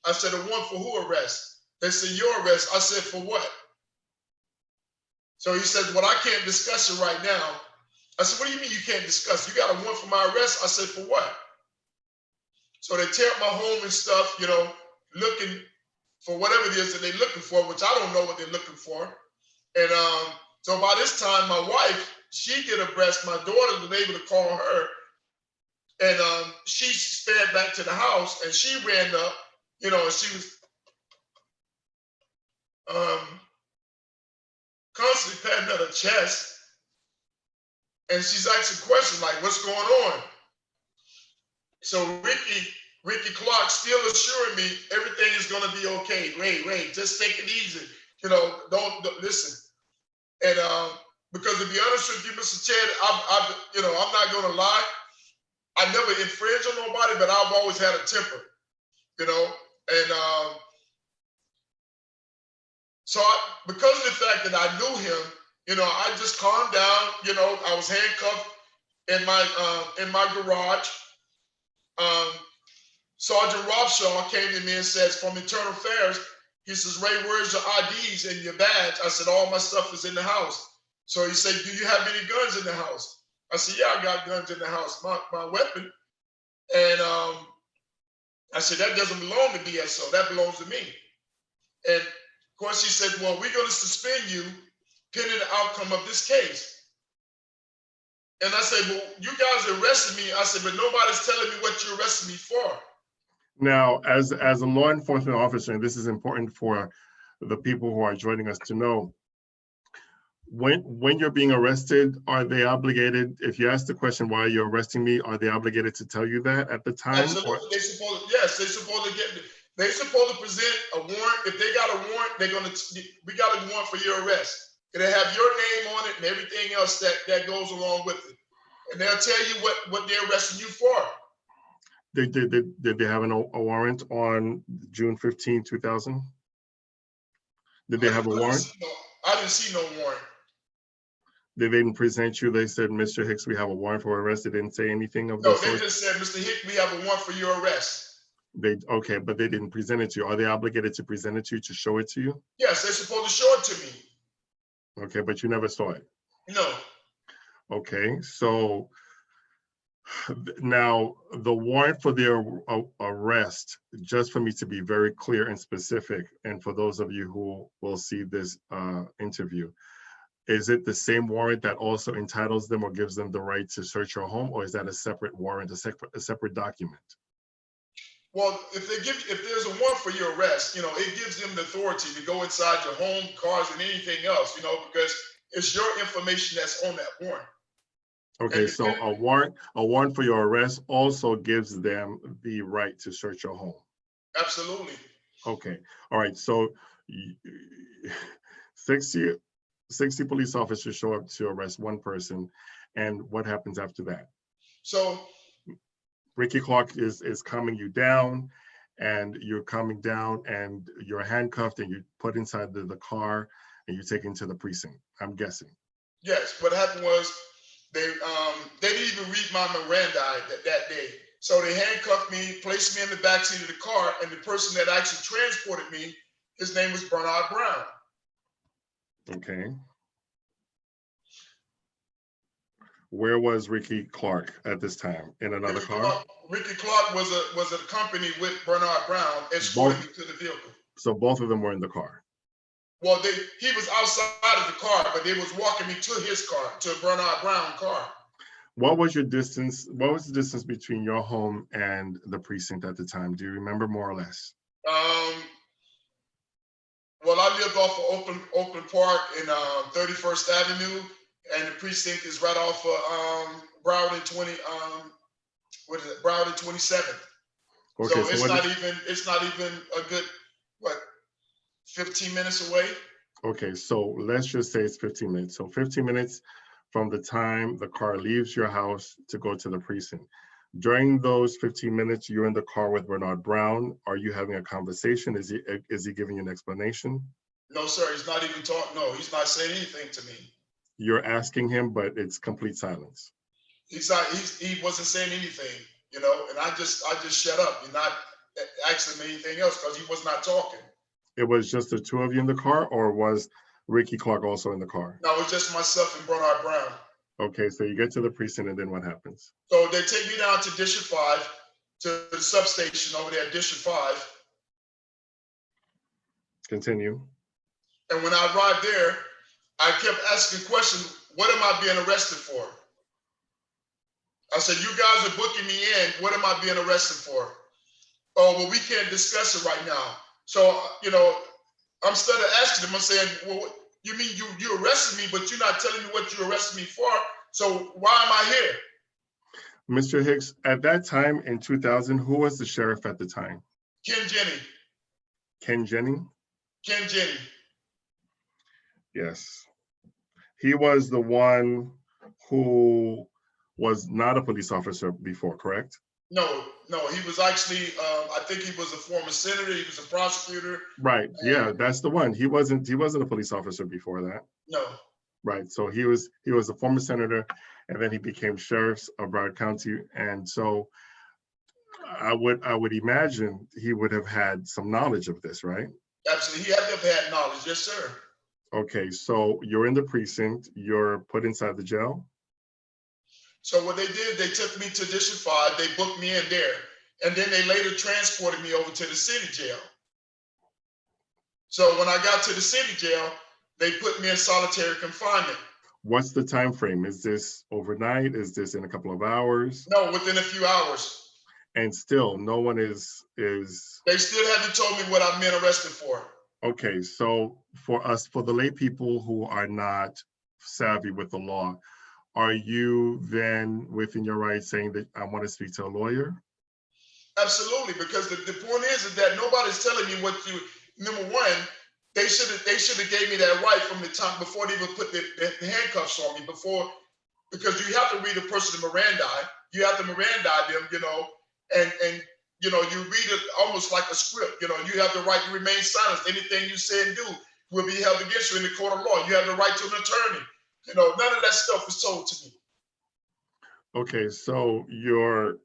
Speaker 2: I said, a warrant for who arrest? They said, your arrest. I said, for what? So he said, well, I can't discuss it right now. I said, what do you mean you can't discuss? You got a warrant for my arrest? I said, for what? So they tear up my home and stuff, you know, looking for whatever it is that they're looking for, which I don't know what they're looking for. And so by this time, my wife, she get abreast. My daughter was able to call her. And she sped back to the house and she ran up, you know, and she was constantly patting at her chest. And she's asking questions like, what's going on? So Ricky Clark still assuring me everything is going to be okay. Ray, just take it easy. You know, don't listen. And because to be honest with you, Mr. Chad, you know, I'm not going to lie. I never infringe on nobody, but I've always had a temper, you know. And so because of the fact that I knew him, you know, I just calmed down. You know, I was handcuffed in my garage. Sergeant Robshaw came to me and says, from Internal Affairs, he says, Ray, where's your IDs and your badge? I said, all my stuff is in the house. So he said, do you have any guns in the house? I said, yeah, I got guns in the house, my weapon. And I said, that doesn't belong to DSO, that belongs to me. And of course, he said, well, we're going to suspend you pending the outcome of this case. And I said, well, you guys arrested me. I said, but nobody's telling me what you arrested me for.
Speaker 1: Now, as a law enforcement officer, and this is important for the people who are joining us to know, when you're being arrested, are they obligated, if you ask the question, why are you arresting me, are they obligated to tell you that at the time?
Speaker 2: Absolutely. Yes, they're supposed to present a warrant. If they got a warrant, we got a warrant for your arrest. And they have your name on it and everything else that goes along with it. And they'll tell you what they're arresting you for.
Speaker 1: Did they have a warrant on June 15, 2000? Did they have a warrant?
Speaker 2: I didn't see no warrant.
Speaker 1: They didn't present you, they said, Mr. Hicks, we have a warrant for arrest. They didn't say anything of
Speaker 2: No,
Speaker 1: the sort?
Speaker 2: they just said, Mr. Hicks, we have a warrant for your arrest.
Speaker 1: Okay, but they didn't present it to you. Are they obligated to present it to you, to show it to you?
Speaker 2: Yes, they're supposed to show it to me.
Speaker 1: Okay, but you never saw it?
Speaker 2: No.
Speaker 1: Okay, so now the warrant for their arrest, just for me to be very clear and specific, and for those of you who will see this interview, is it the same warrant that also entitles them or gives them the right to search your home, or is that a separate warrant, a separate document?
Speaker 2: Well, if there's a warrant for your arrest, you know, it gives them the authority to go inside your home, cars, and anything else, you know, because it's your information that's on that warrant.
Speaker 1: Okay, so a warrant for your arrest also gives them the right to search your home.
Speaker 2: Absolutely.
Speaker 1: Okay, all right, so 60 police officers show up to arrest one person, and what happens after that?
Speaker 2: So
Speaker 1: Ricky Clark is calming you down, and you're coming down, and you're handcuffed, and you're put inside the car, and you're taken to the precinct, I'm guessing.
Speaker 2: Yes, what happened was they didn't even read my Miranda that day. So they handcuffed me, placed me in the backseat of the car, and the person that actually transported me, his name was Bernard Brown.
Speaker 1: Okay. Where was Ricky Clark at this time? In another car?
Speaker 2: Ricky Clark was accompanied with Bernard Brown, escorting me to the vehicle.
Speaker 1: So both of them were in the car?
Speaker 2: Well, he was outside of the car, but they was walking me to his car, to Bernard Brown car.
Speaker 1: What was your distance? What was the distance between your home and the precinct at the time? Do you remember more or less?
Speaker 2: Well, I lived off of Oakland Park in 31st Avenue, and the precinct is right off of Broward and 20. What is it? Broward and 27th.
Speaker 1: Okay,
Speaker 2: So it's not even a good, what, 15 minutes away.
Speaker 1: Okay, so let's just say it's 15 minutes. So 15 minutes from the time the car leaves your house to go to the precinct. During those 15 minutes, you're in the car with Bernard Brown. Are you having a conversation? Is he giving you an explanation?
Speaker 2: No, sir. He's not even talking. No, he's not saying anything to me.
Speaker 1: You're asking him, but it's complete silence.
Speaker 2: He wasn't saying anything, you know, and I just shut up and not asking him anything else because he was not talking.
Speaker 1: It was just the two of you in the car, or was Ricky Clark also in the car?
Speaker 2: No, it was just myself and Bernard Brown.
Speaker 1: Okay, so you get to the precinct, and then what happens?
Speaker 2: So they take me down to District 5, to the substation over there at District 5.
Speaker 1: Continue.
Speaker 2: And when I arrived there, I kept asking questions, what am I being arrested for? I said, you guys are booking me in, what am I being arrested for? Oh, well, we can't discuss it right now. So, you know, I'm started asking them, I'm saying, well, you mean you arrested me, but you're not telling me what you arrested me for? So why am I here?
Speaker 1: Mr. Hicks, at that time in 2000, who was the sheriff at the time?
Speaker 2: Ken Jennings.
Speaker 1: Ken Jennings?
Speaker 2: Ken Jennings.
Speaker 1: Yes. He was the one who was not a police officer before, correct?
Speaker 2: No, he was actually, I think he was a former senator, he was a prosecutor.
Speaker 1: Right, yeah, that's the one. He wasn't a police officer before that.
Speaker 2: No.
Speaker 1: Right, so he was a former senator, and then he became sheriff of Broward County. And so I would imagine he would have had some knowledge of this, right?
Speaker 2: Absolutely, he had to have had knowledge, yes, sir.
Speaker 1: Okay, so you're in the precinct, you're put inside the jail?
Speaker 2: So what they did, they took me to District 5, they booked me in there, and then they later transported me over to the city jail. So when I got to the city jail, they put me in solitary confinement.
Speaker 1: What's the time frame? Is this overnight? Is this in a couple of hours?
Speaker 2: No, within a few hours.
Speaker 1: And still, no one is.
Speaker 2: They still haven't told me what I've been arrested for.
Speaker 1: Okay, so for the lay people who are not savvy with the law, are you then within your right saying that I want to speak to a lawyer?
Speaker 2: Absolutely, because the point is that nobody's telling me what you. Number one, they should have gave me that right from the time before they even put the handcuffs on me before, because you have to read a person the Miranda. You have to Miranda them, you know, and you know, you read it almost like a script. You know, you have the right to remain silent. Anything you say and do will be held against you in the court of law. You have the right to an attorney. You know, none of that stuff was told to me.
Speaker 1: Okay, so you're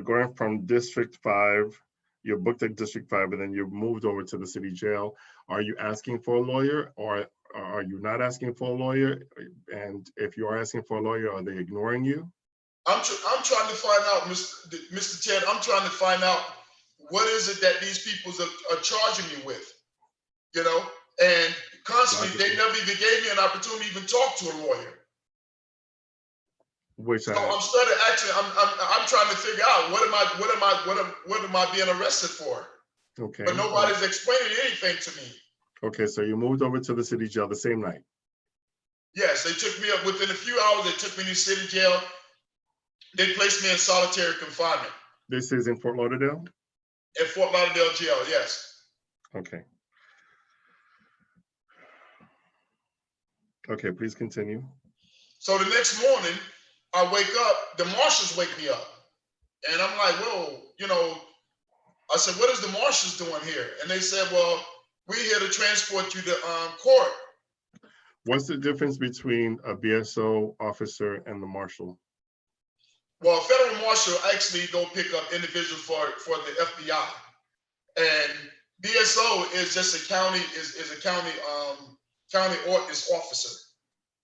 Speaker 1: going from District 5, you're booked at District 5, and then you're moved over to the city jail. Are you asking for a lawyer, or are you not asking for a lawyer? And if you are asking for a lawyer, are they ignoring you?
Speaker 2: I'm trying to find out, Mr. Ted, I'm trying to find out what is it that these people are charging me with, you know? And constantly, they never even gave me an opportunity to even talk to a lawyer. So I'm started actually, I'm trying to figure out what am I being arrested for?
Speaker 1: Okay.
Speaker 2: But nobody's explaining anything to me.
Speaker 1: Okay, so you moved over to the city jail the same night?
Speaker 2: Yes, they took me up within a few hours. They took me to city jail. They placed me in solitary confinement.
Speaker 1: This is in Fort Lauderdale?
Speaker 2: In Fort Lauderdale jail, yes.
Speaker 1: Okay. Okay, please continue.
Speaker 2: So the next morning, I wake up, the marshals wake me up. And I'm like, whoa, you know, I said, what is the marshals doing here? And they said, well, we're here to transport you to court.
Speaker 1: What's the difference between a BSO officer and the marshal?
Speaker 2: Well, a federal marshal actually go pick up individuals for the FBI. And BSO is just a county, is a county ordinance officer.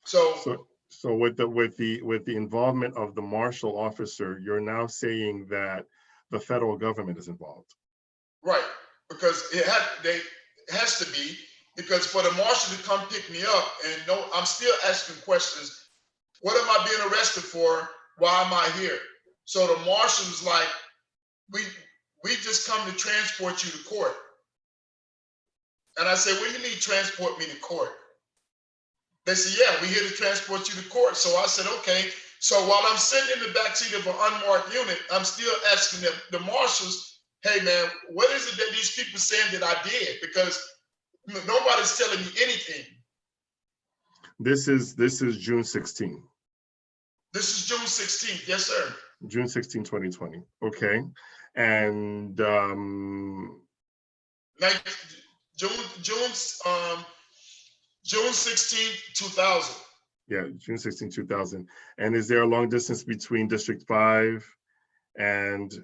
Speaker 1: So with the involvement of the marshal officer, you're now saying that the federal government is involved.
Speaker 2: Right, because it has to be, because for the marshal to come pick me up, and no, I'm still asking questions. What am I being arrested for? Why am I here? So the marshal was like, we just come to transport you to court. And I said, what do you mean transport me to court? They said, yeah, we're here to transport you to court. So I said, okay. So while I'm sitting in the backseat of an unmarked unit, I'm still asking the marshals, hey man, what is it that these people saying that I did? Because nobody's telling me anything.
Speaker 1: This is June 16th.
Speaker 2: This is June 16th, yes, sir.
Speaker 1: June 16, 2020. Okay. And
Speaker 2: June 16th, 2000.
Speaker 1: Yeah, June 16, 2000. And is there a long distance between District 5 and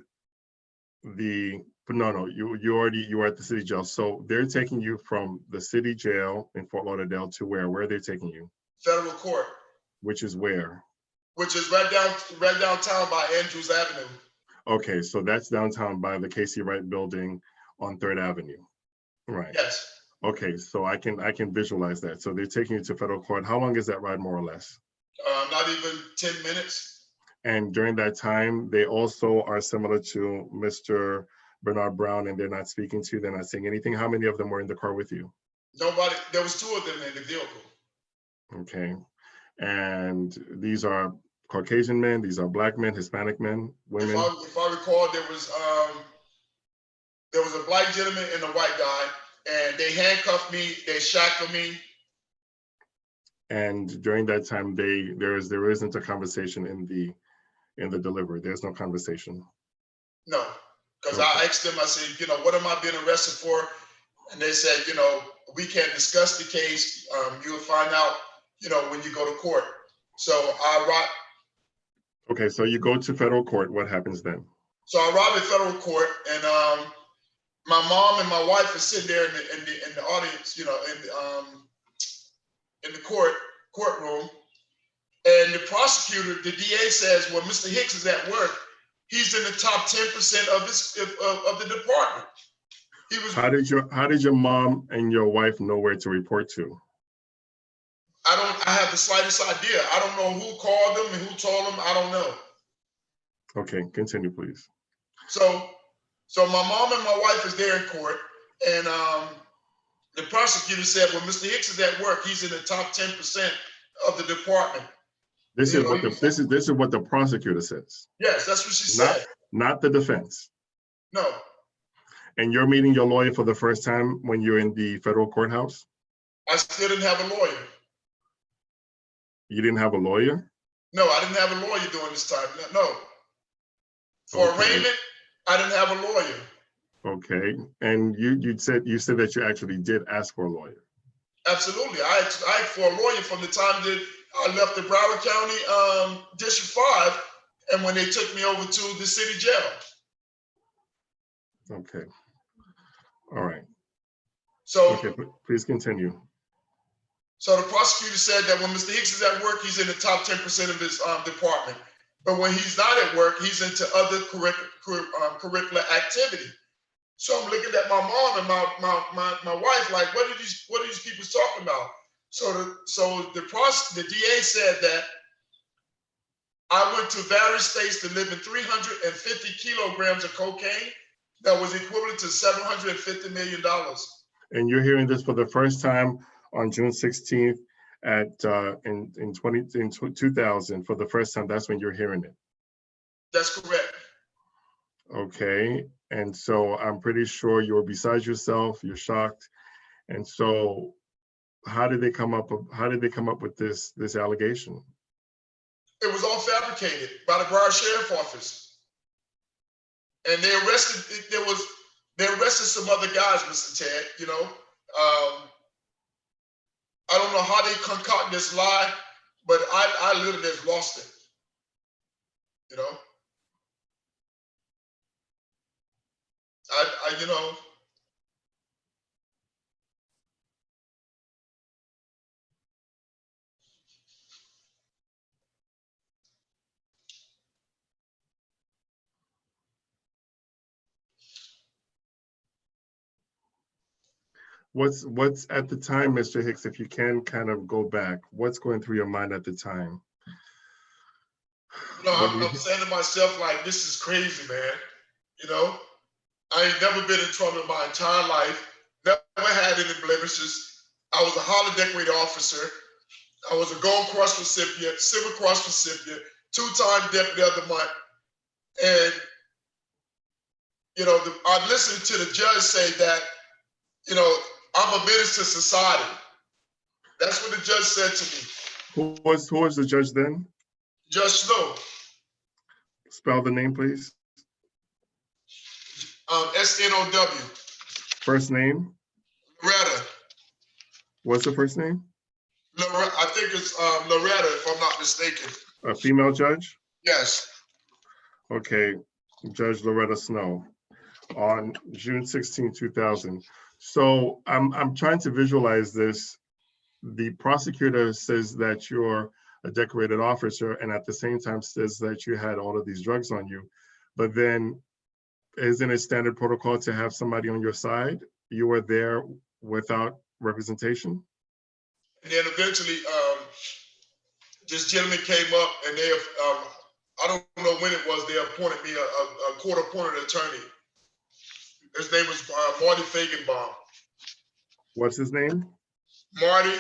Speaker 1: the, no, you were at the city jail. So they're taking you from the city jail in Fort Lauderdale to where? Where are they taking you?
Speaker 2: Federal court.
Speaker 1: Which is where?
Speaker 2: Which is right downtown by Andrews Avenue.
Speaker 1: Okay, so that's downtown by the Casey Wright building on 3rd Avenue. Right.
Speaker 2: Yes.
Speaker 1: Okay, so I can visualize that. So they're taking you to federal court. How long is that ride, more or less?
Speaker 2: Not even 10 minutes.
Speaker 1: And during that time, they also are similar to Mr. Bernard Brown, and they're not speaking to you, they're not saying anything. How many of them were in the car with you?
Speaker 2: Nobody. There was 2 of them in the vehicle.
Speaker 1: Okay. And these are Caucasian men, these are Black men, Hispanic men, women?
Speaker 2: If I recall, there was a Black gentleman and a white guy, and they handcuffed me, they shackled me.
Speaker 1: And during that time, there isn't a conversation in the delivery. There's no conversation.
Speaker 2: No, because okay. I asked them, I said, what am I being arrested for? And they said, we can't discuss the case. You'll find out, when you go to court. So I arrived.
Speaker 1: Okay, so you go to federal court. What happens then? So
Speaker 2: I arrived at federal court, and my mom and my wife are sitting there in the audience, in the courtroom. And the prosecutor, the DA says, well, Mr. Hicks is at work. He's in the top 10% of the department. He was.
Speaker 1: How did your mom and your wife know where to report to?
Speaker 2: I have the slightest idea. I don't know who called them and who told them. I don't know.
Speaker 1: Okay, continue, please.
Speaker 2: So my mom and my wife is there in court, and the prosecutor said, well, Mr. Hicks is at work. He's in the top 10% of the department.
Speaker 1: This is what the prosecutor says.
Speaker 2: Yes, that's what she said.
Speaker 1: Not the defense.
Speaker 2: No.
Speaker 1: And you're meeting your lawyer for the first time when you're in the federal courthouse?
Speaker 2: I still didn't have a lawyer.
Speaker 1: You didn't have a lawyer?
Speaker 2: No, I didn't have a lawyer during this time. No. For arraignment, I didn't have a lawyer.
Speaker 1: Okay. And you said that you actually did ask for a lawyer.
Speaker 2: Absolutely. I asked for a lawyer from the time that I left the Broward County District 5 and when they took me over to the city jail.
Speaker 1: Okay. All right.
Speaker 2: So,
Speaker 1: okay, please continue.
Speaker 2: So the prosecutor said that when Mr. Hicks is at work, he's in the top 10% of his department. But when he's not at work, he's into other curricular activity. So I'm looking at my mom and my wife like, what are these people talking about? So the DA said that I went to various states delivering 350 kilograms of cocaine that was equivalent to $750 million.
Speaker 1: And you're hearing this for the first time on June 16th in 2000 for the first time. That's when you're hearing it.
Speaker 2: That's correct.
Speaker 1: Okay, and so I'm pretty sure you're beside yourself. You're shocked, and so how did they come up with this allegation?
Speaker 2: It was all fabricated by the Broward Sheriff Office, and they arrested some other guys, Mr. Ted. I don't know how they concoct this lie, but I literally just lost it.
Speaker 1: What's at the time, Mr. Hicks, if you can kind of go back, what's going through your mind at the time?
Speaker 2: You know, I'm saying to myself, like, this is crazy, man. You know, I ain't never been in trouble in my entire life, never had any blemishes. I was a Harley decorated officer. I was a Gold Cross recipient, Silver Cross recipient, 2-time deputy of the month. And, you know, I listened to the judge say that, you know, I'm a menace to society. That's what the judge said to me.
Speaker 1: Who was the judge then?
Speaker 2: Judge Snow.
Speaker 1: Spell the name, please.
Speaker 2: S-N-O-W.
Speaker 1: First name?
Speaker 2: Loretta.
Speaker 1: What's the first name?
Speaker 2: Loretta, I think it's Loretta, if I'm not mistaken.
Speaker 1: A female judge?
Speaker 2: Yes.
Speaker 1: Okay, Judge Loretta Snow on June 16, 2000. So I'm trying to visualize this. The prosecutor says that you're a decorated officer and at the same time says that you had all of these drugs on you. But then isn't it standard protocol to have somebody on your side? You were there without representation?
Speaker 2: And then eventually, this gentleman came up and they, I don't know when it was, they appointed me a court-appointed attorney. His name was Marty Fagenbaum.
Speaker 1: What's his name?
Speaker 2: Marty.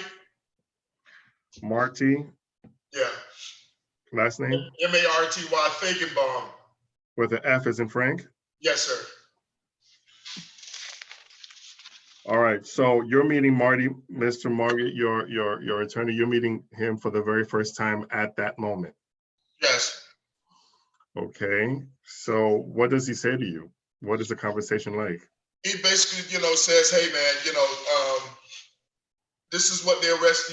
Speaker 1: Marty?
Speaker 2: Yeah.
Speaker 1: Last name?
Speaker 2: M-A-R-T-Y, Fagenbaum.
Speaker 1: With an F as in Frank?
Speaker 2: Yes, sir.
Speaker 1: All right, so you're meeting Marty, Mr. Margaret, your attorney, you're meeting him for the very first time at that moment.
Speaker 2: Yes.
Speaker 1: Okay, so what does he say to you? What is the conversation like?
Speaker 2: He basically, you know, says, hey man, you know, this is what they arrest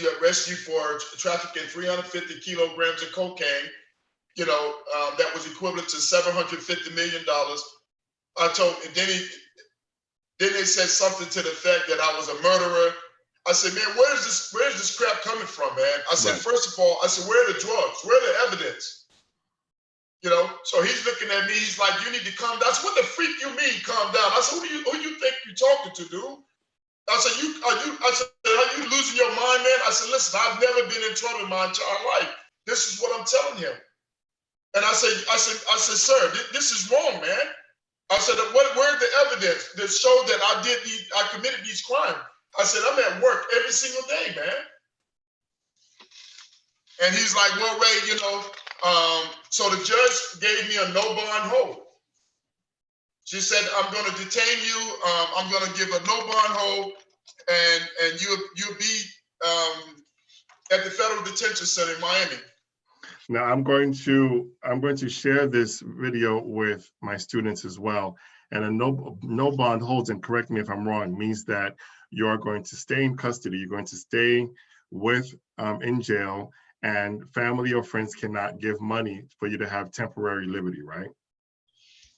Speaker 2: you for trafficking 350 kilograms of cocaine, you know, that was equivalent to $750 million. I told, and then they said something to the effect that I was a murderer. I said, man, where's this crap coming from, man? I said, First of all, I said, where are the drugs? Where are the evidence? You know, so he's looking at me, he's like, you need to calm down. I said, what the freak you mean, calm down? I said, who you think you're talking to, dude? I said, are you losing your mind, man? I said, listen, I've never been in trouble in my entire life. This is what I'm telling him. And I said, sir, this is wrong, man. I said, where's the evidence that showed that I committed these crimes? I said, I'm at work every single day, man. And he's like, well, Ray, you know, so the judge gave me a no bond hold. She said, I'm going to detain you. I'm going to give a no bond hold, and you'll be at the federal detention center in Miami.
Speaker 1: Now I'm going to share this video with my students as well. And a no bond holds, and correct me if I'm wrong, means that you are going to stay in custody. You're going to stay in jail, and family or friends cannot give money for you to have temporary liberty, right?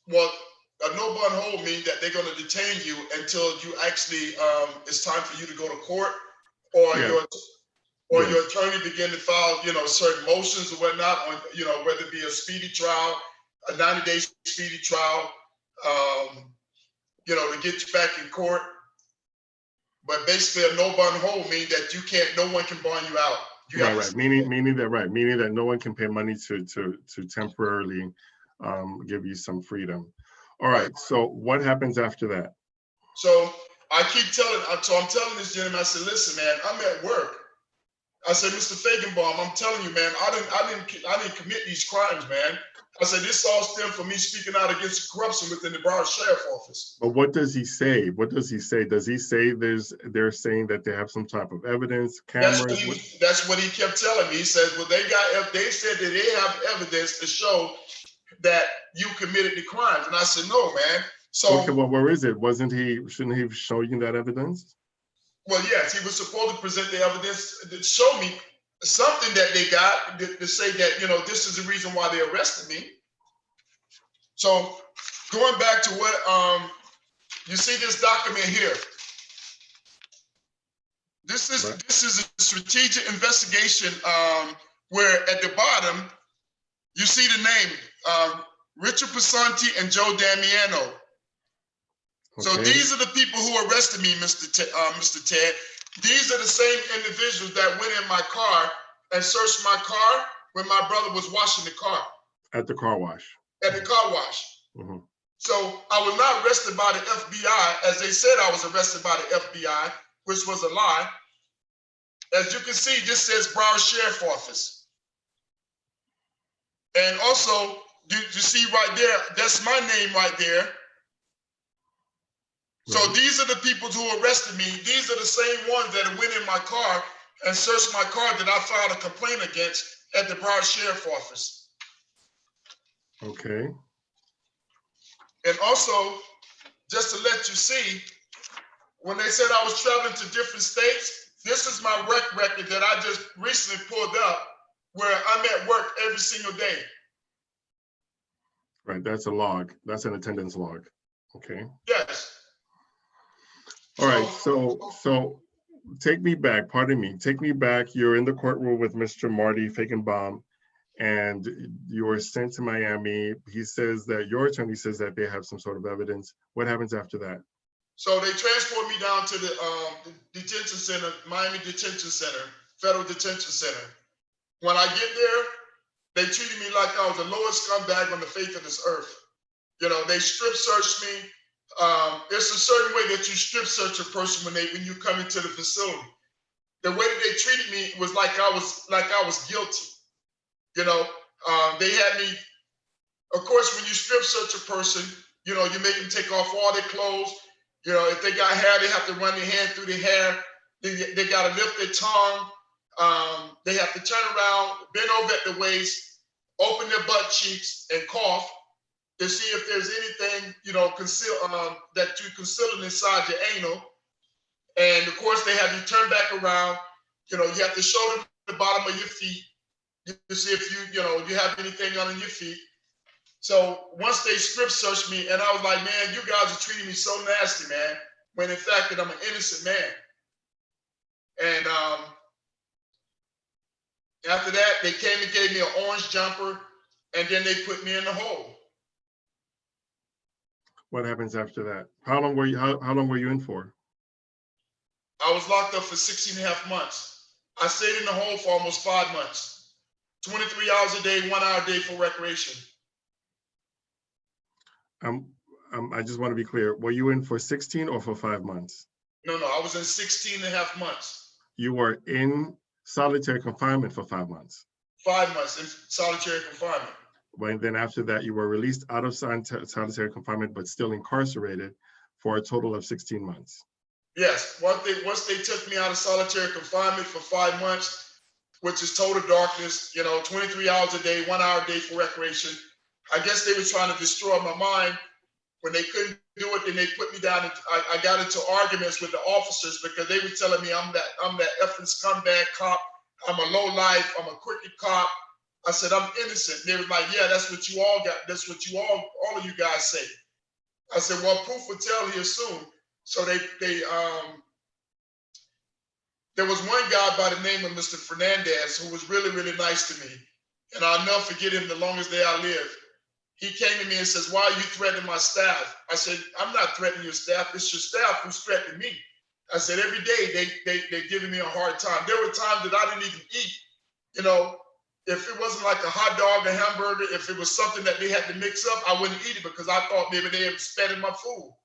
Speaker 2: Well, a no bond hold means that they're going to detain you until you actually it's time for you to go to court, or your attorney begin to file, you know, certain motions or whatnot, on, you know, whether it be a speedy trial, a 90-day speedy trial, you know, to get you back in court. But basically, a no bond hold means that no one can bond you out.
Speaker 1: Right. Meaning that no one can pay money to temporarily give you some freedom. All right. So what happens after that?
Speaker 2: So I'm telling this gentleman, I said, listen, man, I'm at work. I said, Mr. Fagenbaum, I'm telling you, man, I didn't commit these crimes, man. I said, this all stemmed from me speaking out against corruption within the Broward Sheriff Office.
Speaker 1: But what does he say? What does he say? Does he say they're saying that they have some type of evidence, cameras?
Speaker 2: That's what he kept telling me. He says, well, they said that they have evidence to show that you committed the crimes. And I said, no, man. So
Speaker 1: okay, well, where is it? Shouldn't he show you that evidence?
Speaker 2: Well, yes, he was supposed to present the evidence to show me something that they got to say that, you know, this is the reason why they arrested me. So going back to what you see this document here. This is a strategic investigation where at the bottom you see the name Richard Pasanti and Joe Damiano. So these are the people who arrested me, Mr. Ted. These are the same individuals that went in my car and searched my car when my brother was washing the car.
Speaker 1: At the car wash.
Speaker 2: At the car wash.
Speaker 1: Mm-hmm.
Speaker 2: So I was not arrested by the FBI, as they said I was arrested by the FBI, which was a lie. As you can see, this says Broward Sheriff Office. And also, you see right there, that's my name right there. So these are the people who arrested me. These are the same ones that went in my car and searched my car that I filed a complaint against at the Broward Sheriff Office.
Speaker 1: Okay.
Speaker 2: And also, just to let you see, when they said I was traveling to different states, this is my record that I just recently pulled up where I'm at work every single day.
Speaker 1: Right, that's a log. That's an attendance log. Okay.
Speaker 2: Yes.
Speaker 1: All right, so take me back, pardon me, take me back. You're in the courtroom with Mr. Marty Fakenbaum, and you were sent to Miami. He says that, your attorney says that they have some sort of evidence. What happens after that?
Speaker 2: So they transport me down to the detention center, Miami Detention Center, Federal Detention Center. When I get there, they treated me like I was the lowest scumbag on the face of this earth. You know, they strip searched me. There's a certain way that you strip search a person when you come into the facility. The way that they treated me was like I was guilty. You know, they had me. Of course, when you strip search a person, you know, you make them take off all their clothes. You know, if they got hair, they have to run their hand through their hair. They got to lift their tongue. They have to turn around, bend over at the waist, open their butt cheeks, and cough to see if there's anything, you know, that you're concealing inside your anal. And of course, they have you turn back around. You know, you have to show them the bottom of your feet to see if you have anything under your feet. So once they strip searched me, and I was like, man, you guys are treating me so nasty, man, when in fact that I'm an innocent man. And after that, they came and gave me an orange jumper, and then they put me in the hole.
Speaker 1: What happens after that? How long were you in for?
Speaker 2: I was locked up for 16 and a half months. I stayed in the hole for almost 5 months. 23 hours a day, 1 hour a day for recreation.
Speaker 1: I just want to be clear. Were you in for 16 or for 5 months?
Speaker 2: No, I was in 16 and a half months.
Speaker 1: You were in solitary confinement for 5 months.
Speaker 2: 5 months in solitary confinement.
Speaker 1: And then after that, you were released out of solitary confinement, but still incarcerated for a total of 16 months.
Speaker 2: Yes, once they took me out of solitary confinement for 5 months, which is total darkness, you know, 23 hours a day, 1 hour a day for recreation. I guess they were trying to destroy my mind. When they couldn't do it, then they put me down. And I got into arguments with the officers because they were telling me I'm that effing scumbag cop. I'm a low life. I'm a crooked cop. I said, I'm innocent. They were like, yeah, that's what you all got. That's what all of you guys say. I said, well, proof will tell here soon. So there was one guy by the name of Mr. Fernandez who was really, really nice to me. And I'll never forget him the longest day I live. He came to me and says, why are you threatening my staff? I said, I'm not threatening your staff. It's your staff who's threatening me. I said, every day they're giving me a hard time. There were times that I didn't even eat. You know, if it wasn't like a hot dog, a hamburger, if it was something that they had to mix up, I wouldn't eat it because I thought maybe they had spent in my food.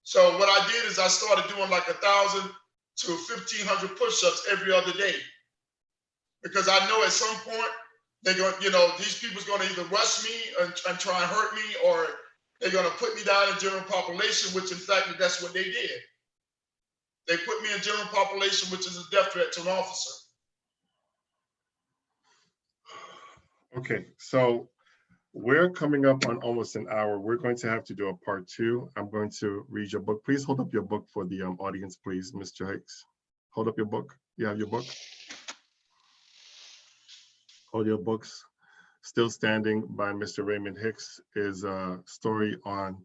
Speaker 2: So what I did is I started doing like 1,000 to 1,500 push-ups every other day. Because I know at some point, they're going, you know, these people's going to either rush me and try and hurt me, or they're going to put me down in general population, which in fact, that's what they did. They put me in general population, which is a death threat to an officer.
Speaker 1: Okay, so we're coming up on almost an hour. We're going to have to do a part 2. I'm going to read your book. Please hold up your book for the audience, please, Mr. Hicks. Hold up your book. You have your book? Hold your books. Still Standing by Mr. Raymond Hicks is a story on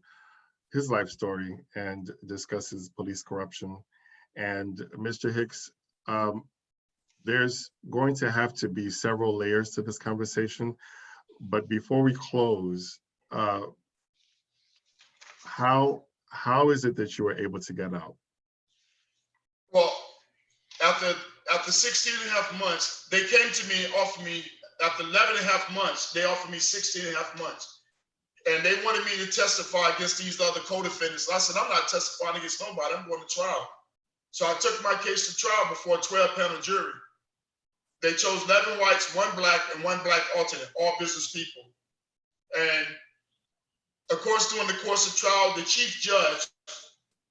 Speaker 1: his life story and discusses police corruption. And Mr. Hicks, there's going to have to be several layers to this conversation. But before we close, how how is it that you were able to get out?
Speaker 2: Well, after 16 and a half months, they came to me, offered me, after 11 and a half months, they offered me 16 and a half months. And they wanted me to testify against these other co-defendants. I said, I'm not testifying against nobody, I'm going to trial. So I took my case to trial before a 12-panel jury. They chose 11 whites, 1 black, and 1 black alternate, all business people. And of course, during the course of trial, the chief judge,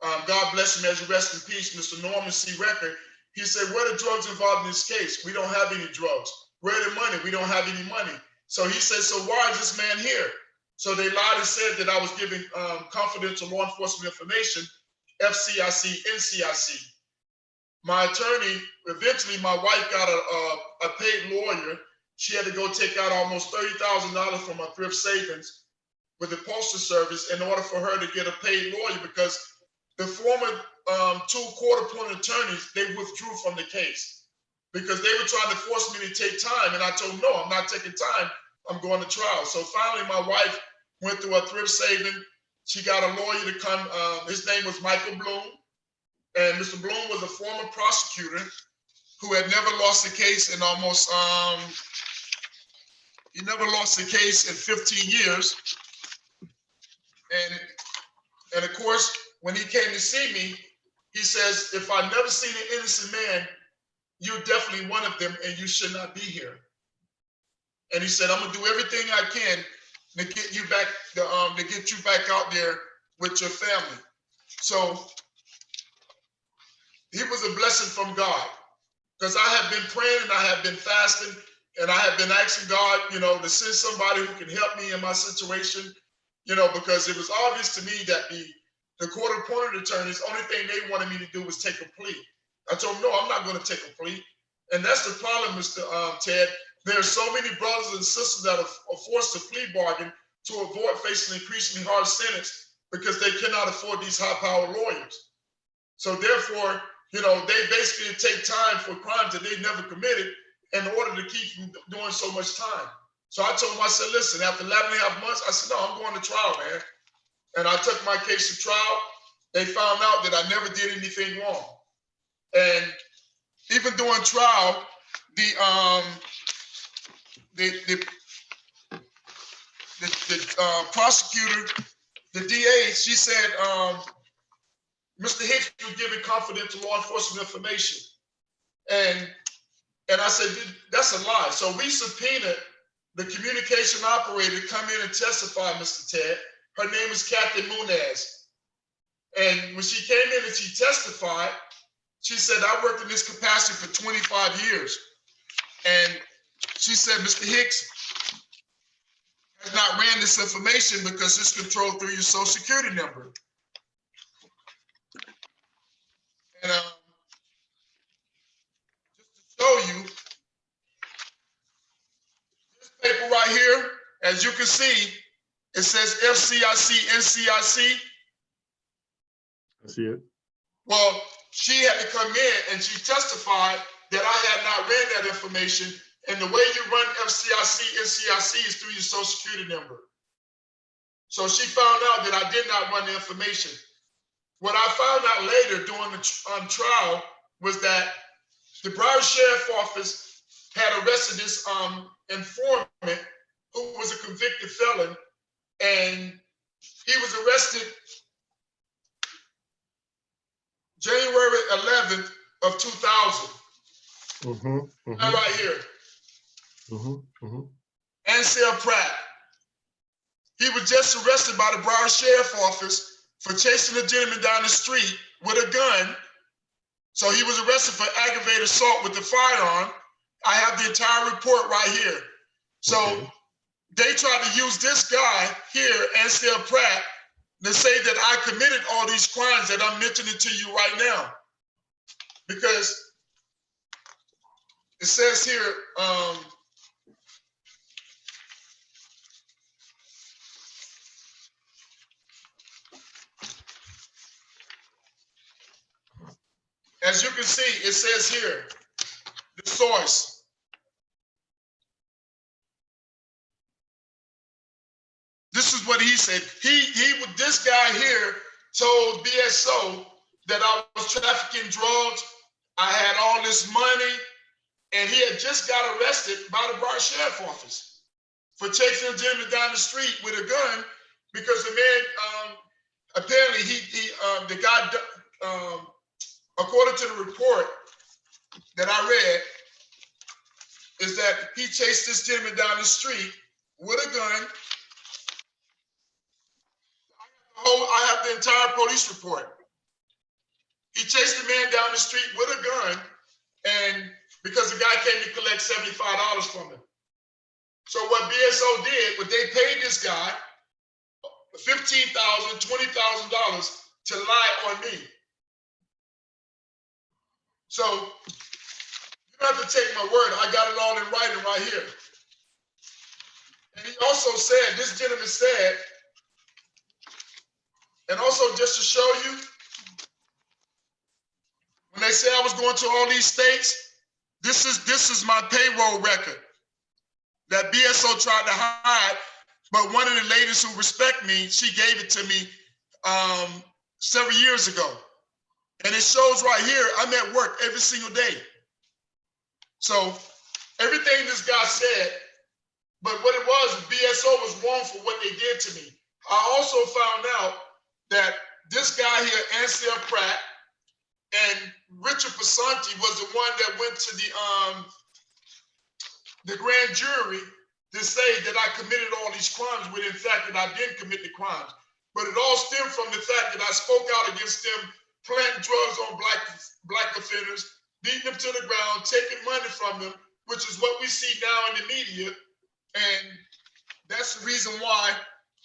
Speaker 2: God bless him as you rest in peace, Mr. Norman C. Record, he said, where are the drugs involved in this case? We don't have any drugs. Where are the money? We don't have any money. So he said, so why is this man here? So they lied and said that I was giving confidential law enforcement information, FCIC, NCIC. My attorney, eventually my wife got a paid lawyer. She had to go take out almost $30,000 from her thrift savings with the Postal Service in order for her to get a paid lawyer, because the former 2 court-appointed attorneys, they withdrew from the case because they were trying to force me to take time. And I told them, no, I'm not taking time. I'm going to trial. So finally, my wife went through a thrift saving. She got a lawyer to come. His name was Michael Bloom. And Mr. Bloom was a former prosecutor who had never lost a case in almost, he never lost a case in 15 years. And of course, when he came to see me, he says, if I've never seen an innocent man, you're definitely one of them and you should not be here. And he said, I'm gonna do everything I can to get you back, to get you back out there with your family. So he was a blessing from God, because I have been praying and I have been fasting and I have been asking God, to send somebody who can help me in my situation, because it was obvious to me that the court-appointed attorneys, only thing they wanted me to do was take a plea. I told them, no, I'm not going to take a plea. And that's the problem, Mr. Ted. There's so many brothers and sisters that are forced to plea bargain to avoid facing an increasingly hard sentence because they cannot afford these high-powered lawyers. So therefore, they basically take time for crimes that they never committed in order to keep from doing so much time. So I told them, I said, listen, after 11 and a half months, I said, no, I'm going to trial, man. And I took my case to trial. They found out that I never did anything wrong. And even during trial, the prosecutor, the DA, she said, Mr. Hicks was giving confidential law enforcement information. And I said, that's a lie. So we subpoenaed the communication operator to come in and testify, Mr. Ted. Her name is Kathy Munez. And when she came in and she testified, she said, I worked in this capacity for 25 years. And she said, Mr. Hicks has not ran this information because it's controlled through your social security number. And just to show you, this paper right here, as you can see, it says FCIC, NCIC.
Speaker 1: I see it.
Speaker 2: Well, she had to come in and she testified that I had not read that information. And the way you run FCIC, NCIC is through your social security number. So she found out that I did not run the information. What I found out later during the trial was that the Broward Sheriff Office had arrested this informant who was a convicted felon, and he was arrested January 11th of 2000. Right here. Ansel Pratt. He was just arrested by the Broward Sheriff Office for chasing a gentleman down the street with a gun. So he was arrested for aggravated assault with a firearm. I have the entire report right here. So they tried to use this guy here, Ansel Pratt, to say that I committed all these crimes that I'm mentioning to you right now. Because it says here, as you can see, it says here, the source. This is what he said. This guy here told BSO that I was trafficking drugs, I had all this money, and he had just got arrested by the Broward Sheriff Office for chasing a gentleman down the street with a gun because the man, apparently the guy, according to the report that I read, is that he chased this gentleman down the street with a gun. I have the entire police report. He chased the man down the street with a gun, and because the guy came to collect $75 from him. So what BSO did, what they paid this guy $15,000, $20,000 to lie on me. So you don't have to take my word. I got it all in writing right here. And he also said, this gentleman said, and also just to show you, when they say I was going to all these states, this is my payroll record that BSO tried to hide, but one of the ladies who respect me, she gave it to me several years ago. And it shows right here, I'm at work every single day. So everything this guy said, but what it was, BSO was wrong for what they did to me. I also found out that this guy here, Ansel Pratt, and Richard Pasanti was the one that went to the grand jury to say that I committed all these crimes, when in fact that I didn't commit the crimes. But it all stemmed from the fact that I spoke out against them planting drugs on black offenders, beating them to the ground, taking money from them, which is what we see now in the media. And that's the reason why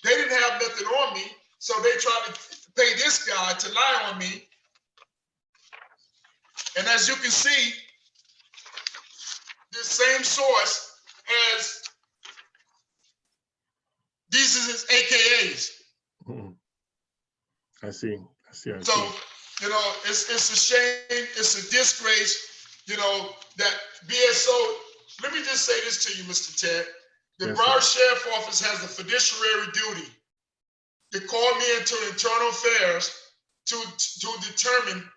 Speaker 2: they didn't have nothing on me. So they tried to pay this guy to lie on me. And as you can see, this same source has, these are his AKAs.
Speaker 1: I see.
Speaker 2: So, you know, it's a shame, it's a disgrace, you know, that BSO, let me just say this to you, Mr. Ted. The Broward Sheriff Office has a fiduciary duty to call me into internal affairs to determine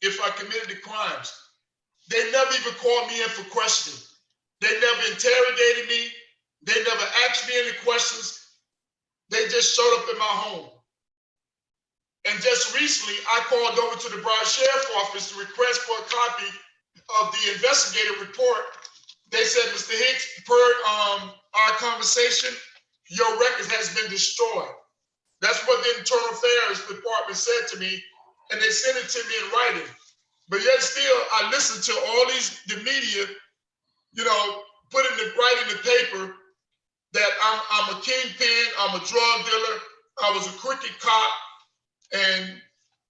Speaker 2: if I committed the crimes. They never even called me in for questioning. They never interrogated me. They never asked me any questions. They just showed up in my home. And just recently, I called over to the Broward Sheriff Office to request for a copy of the investigative report. They said, Mr. Hicks, per our conversation, your record has been destroyed. That's what the Internal Affairs Department said to me, and they sent it to me in writing. But yet still, I listened to all the media, you know, writing the paper that I'm a kingpin, I'm a drug dealer, I was a crooked cop, and,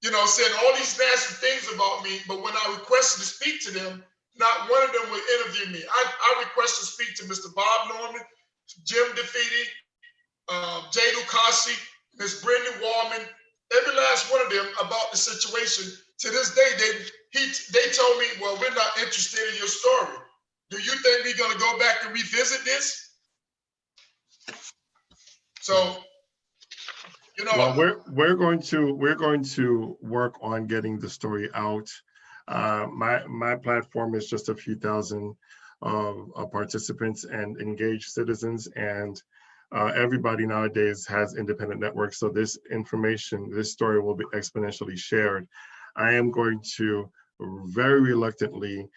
Speaker 2: you know, saying all these nasty things about me. But when I requested to speak to them, not one of them would interview me. I requested to speak to Mr. Bob Norman, Jim DeFeeti, Jay Lucasi, Ms. Brenda Wallman, every last one of them about the situation. To this day, they told me, well, we're not interested in your story. Do you think we're going to go back and revisit this? So, you know,
Speaker 1: well, we're going to work on getting the story out. My platform is just a few thousand participants and engaged citizens, and everybody nowadays has independent networks. So this information, this story will be exponentially shared. I am going to very reluctantly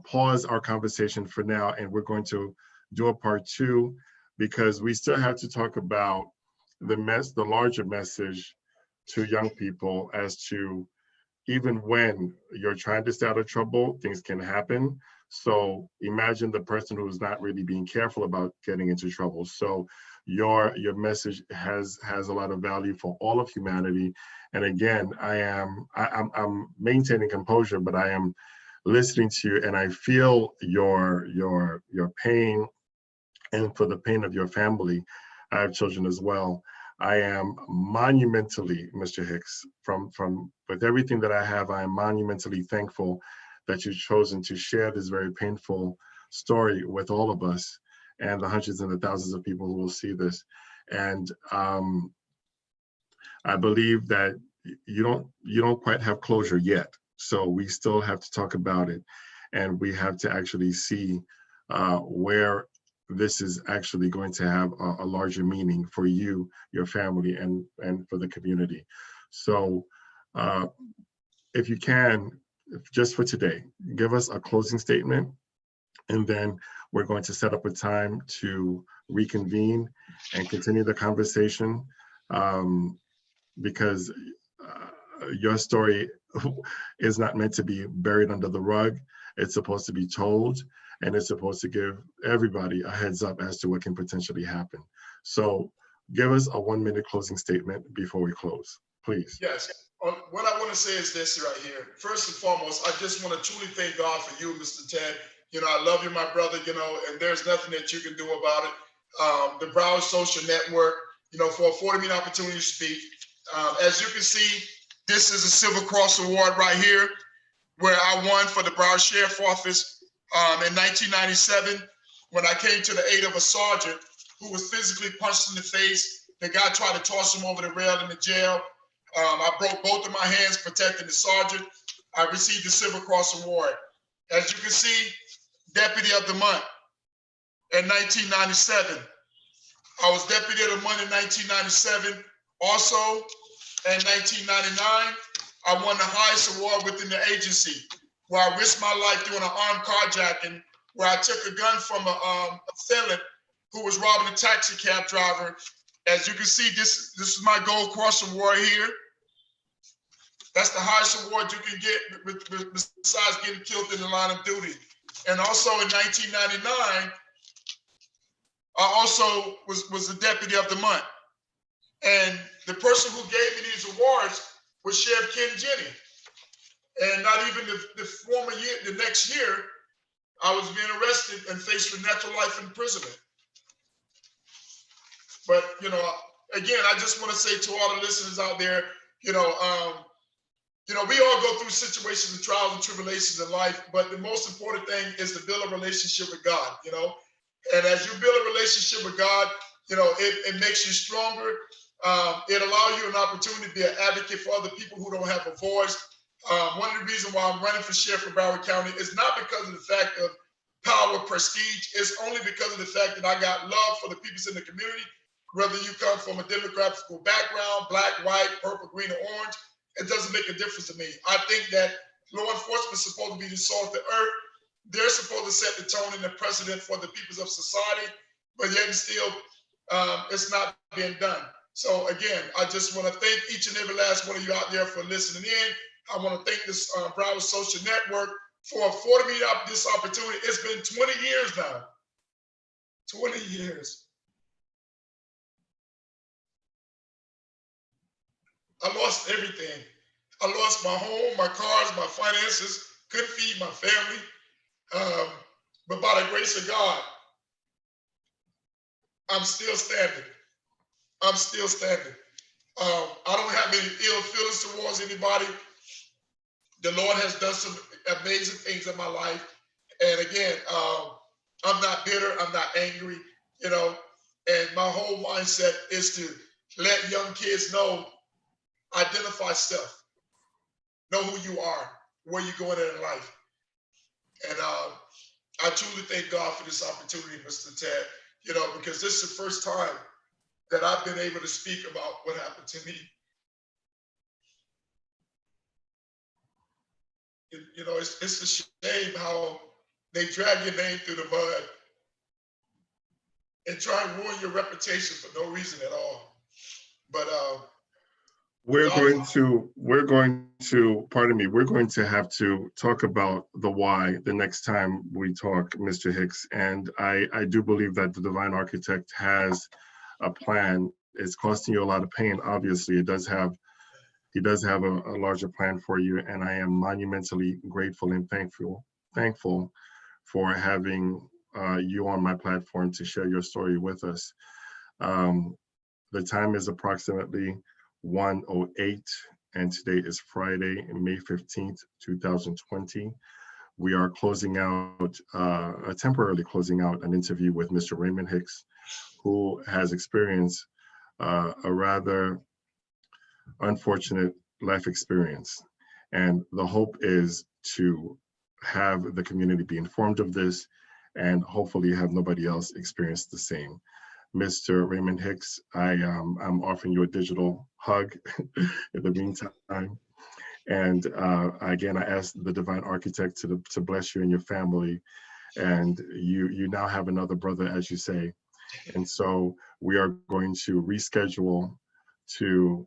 Speaker 1: pause our conversation for now, and we're going to do a part 2, because we still have to talk about the larger message to young people as to, even when you're trying to stay out of trouble, things can happen. So imagine the person who's not really being careful about getting into trouble. So your message has a lot of value for all of humanity. And again, I'm maintaining composure, but I am listening to you, and I feel your pain, and for the pain of your family. I have children as well. I am monumentally, Mr. Hicks, with everything that I have, I am monumentally thankful that you've chosen to share this very painful story with all of us and the hundreds and the thousands of people who will see this. And I believe that you don't quite have closure yet. So we still have to talk about it, and we have to actually see where this is actually going to have a larger meaning for you, your family, and for the community. So uh, if you can, just for today, give us a closing statement, and then we're going to set up a time to reconvene and continue the conversation, um, because your story is not meant to be buried under the rug. It's supposed to be told, and it's supposed to give everybody a heads up as to what can potentially happen. So give us a 1-minute closing statement before we close, please.
Speaker 2: Yes. What I want to say is this right here. First and foremost, I just want to truly thank God for you, Mr. Ted. I love you, my brother, and there's nothing that you can do about it. The Broward Social Network, for affording me an opportunity to speak. As you can see, this is a Silver Cross Award right here, where I won for the Broward Sheriff Office in 1997, when I came to the aid of a sergeant who was physically punched in the face. The guy tried to toss him over the rail in the jail. I broke both of my hands protecting the sergeant. I received the Silver Cross Award. As you can see, Deputy of the Month in 1997. I was Deputy of the Month in 1997. Also, in 1999, I won the highest award within the agency, where I risked my life doing an armed carjacking, where I took a gun from a assailant who was robbing a taxi cab driver. As you can see, this is my Gold Cross Award here. That's the highest award you can get besides getting killed in the line of duty. And also in 1999, I also was the Deputy of the Month. And the person who gave me these awards was Sheriff Ken Jenny. And not even the former year, the next year, I was being arrested and faced with natural life imprisonment. But, again, I just want to say to all the listeners out there, we all go through situations of trials and tribulations in life, but the most important thing is to build a relationship with God, And as you build a relationship with God, it makes you stronger. It allows you an opportunity to be an advocate for other people who don't have a voice. One of the reasons why I'm running for sheriff of Broward County is not because of the fact of power, prestige. It's only because of the fact that I got love for the people in the community, whether you come from a demographical background, black, white, purple, green, or orange. It doesn't make a difference to me. I think that law enforcement is supposed to be the salt of the earth. They're supposed to set the tone and the precedent for the peoples of society, but yet and still, it's not being done. So again, I just want to thank each and every last one of you out there for listening in. I want to thank this Broward Social Network for affording me this opportunity. It's been 20 years now. 20 years. I lost everything. I lost my home, my cars, my finances, couldn't feed my family. But by the grace of God, I'm still standing. I'm still standing. I don't have any ill feelings towards anybody. The Lord has done some amazing things in my life. And again, I'm not bitter, I'm not angry, and my whole mindset is to let young kids know, identify self, know who you are, where you're going in life. And I truly thank God for this opportunity, Mr. Ted, because this is the first time that I've been able to speak about what happened to me. It's a shame how they drag your name through the mud and try and ruin your reputation for no reason at all. But
Speaker 1: we're going to have to talk about the why the next time we talk, Mr. Hicks. And I do believe that the Divine Architect has a plan. It's costing you a lot of pain. Obviously, he does have a larger plan for you. And I am monumentally grateful and thankful for having you on my platform to share your story with us. The time is approximately 1:08, and today is Friday, May 15th, 2020. We are temporarily closing out an interview with Mr. Raymond Hicks, who has experienced a rather unfortunate life experience. And the hope is to have the community be informed of this and hopefully have nobody else experience the same. Mr. Raymond Hicks, I'm offering you a digital hug in the meantime. And again, I ask the divine architect to bless you and your family. And you now have another brother, as you say. And so we are going to reschedule to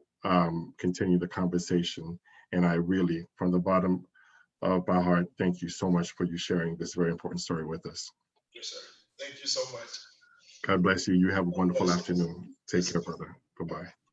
Speaker 1: continue the conversation. And I really, from the bottom of my heart, thank you so much for you sharing this very important story with us.
Speaker 2: Yes, sir. Thank you so much.
Speaker 1: God bless you. You have a
Speaker 2: God
Speaker 1: wonderful
Speaker 2: bless you.
Speaker 1: afternoon. Take
Speaker 2: Yes,
Speaker 1: care,
Speaker 2: sir.
Speaker 1: brother. Bye-bye.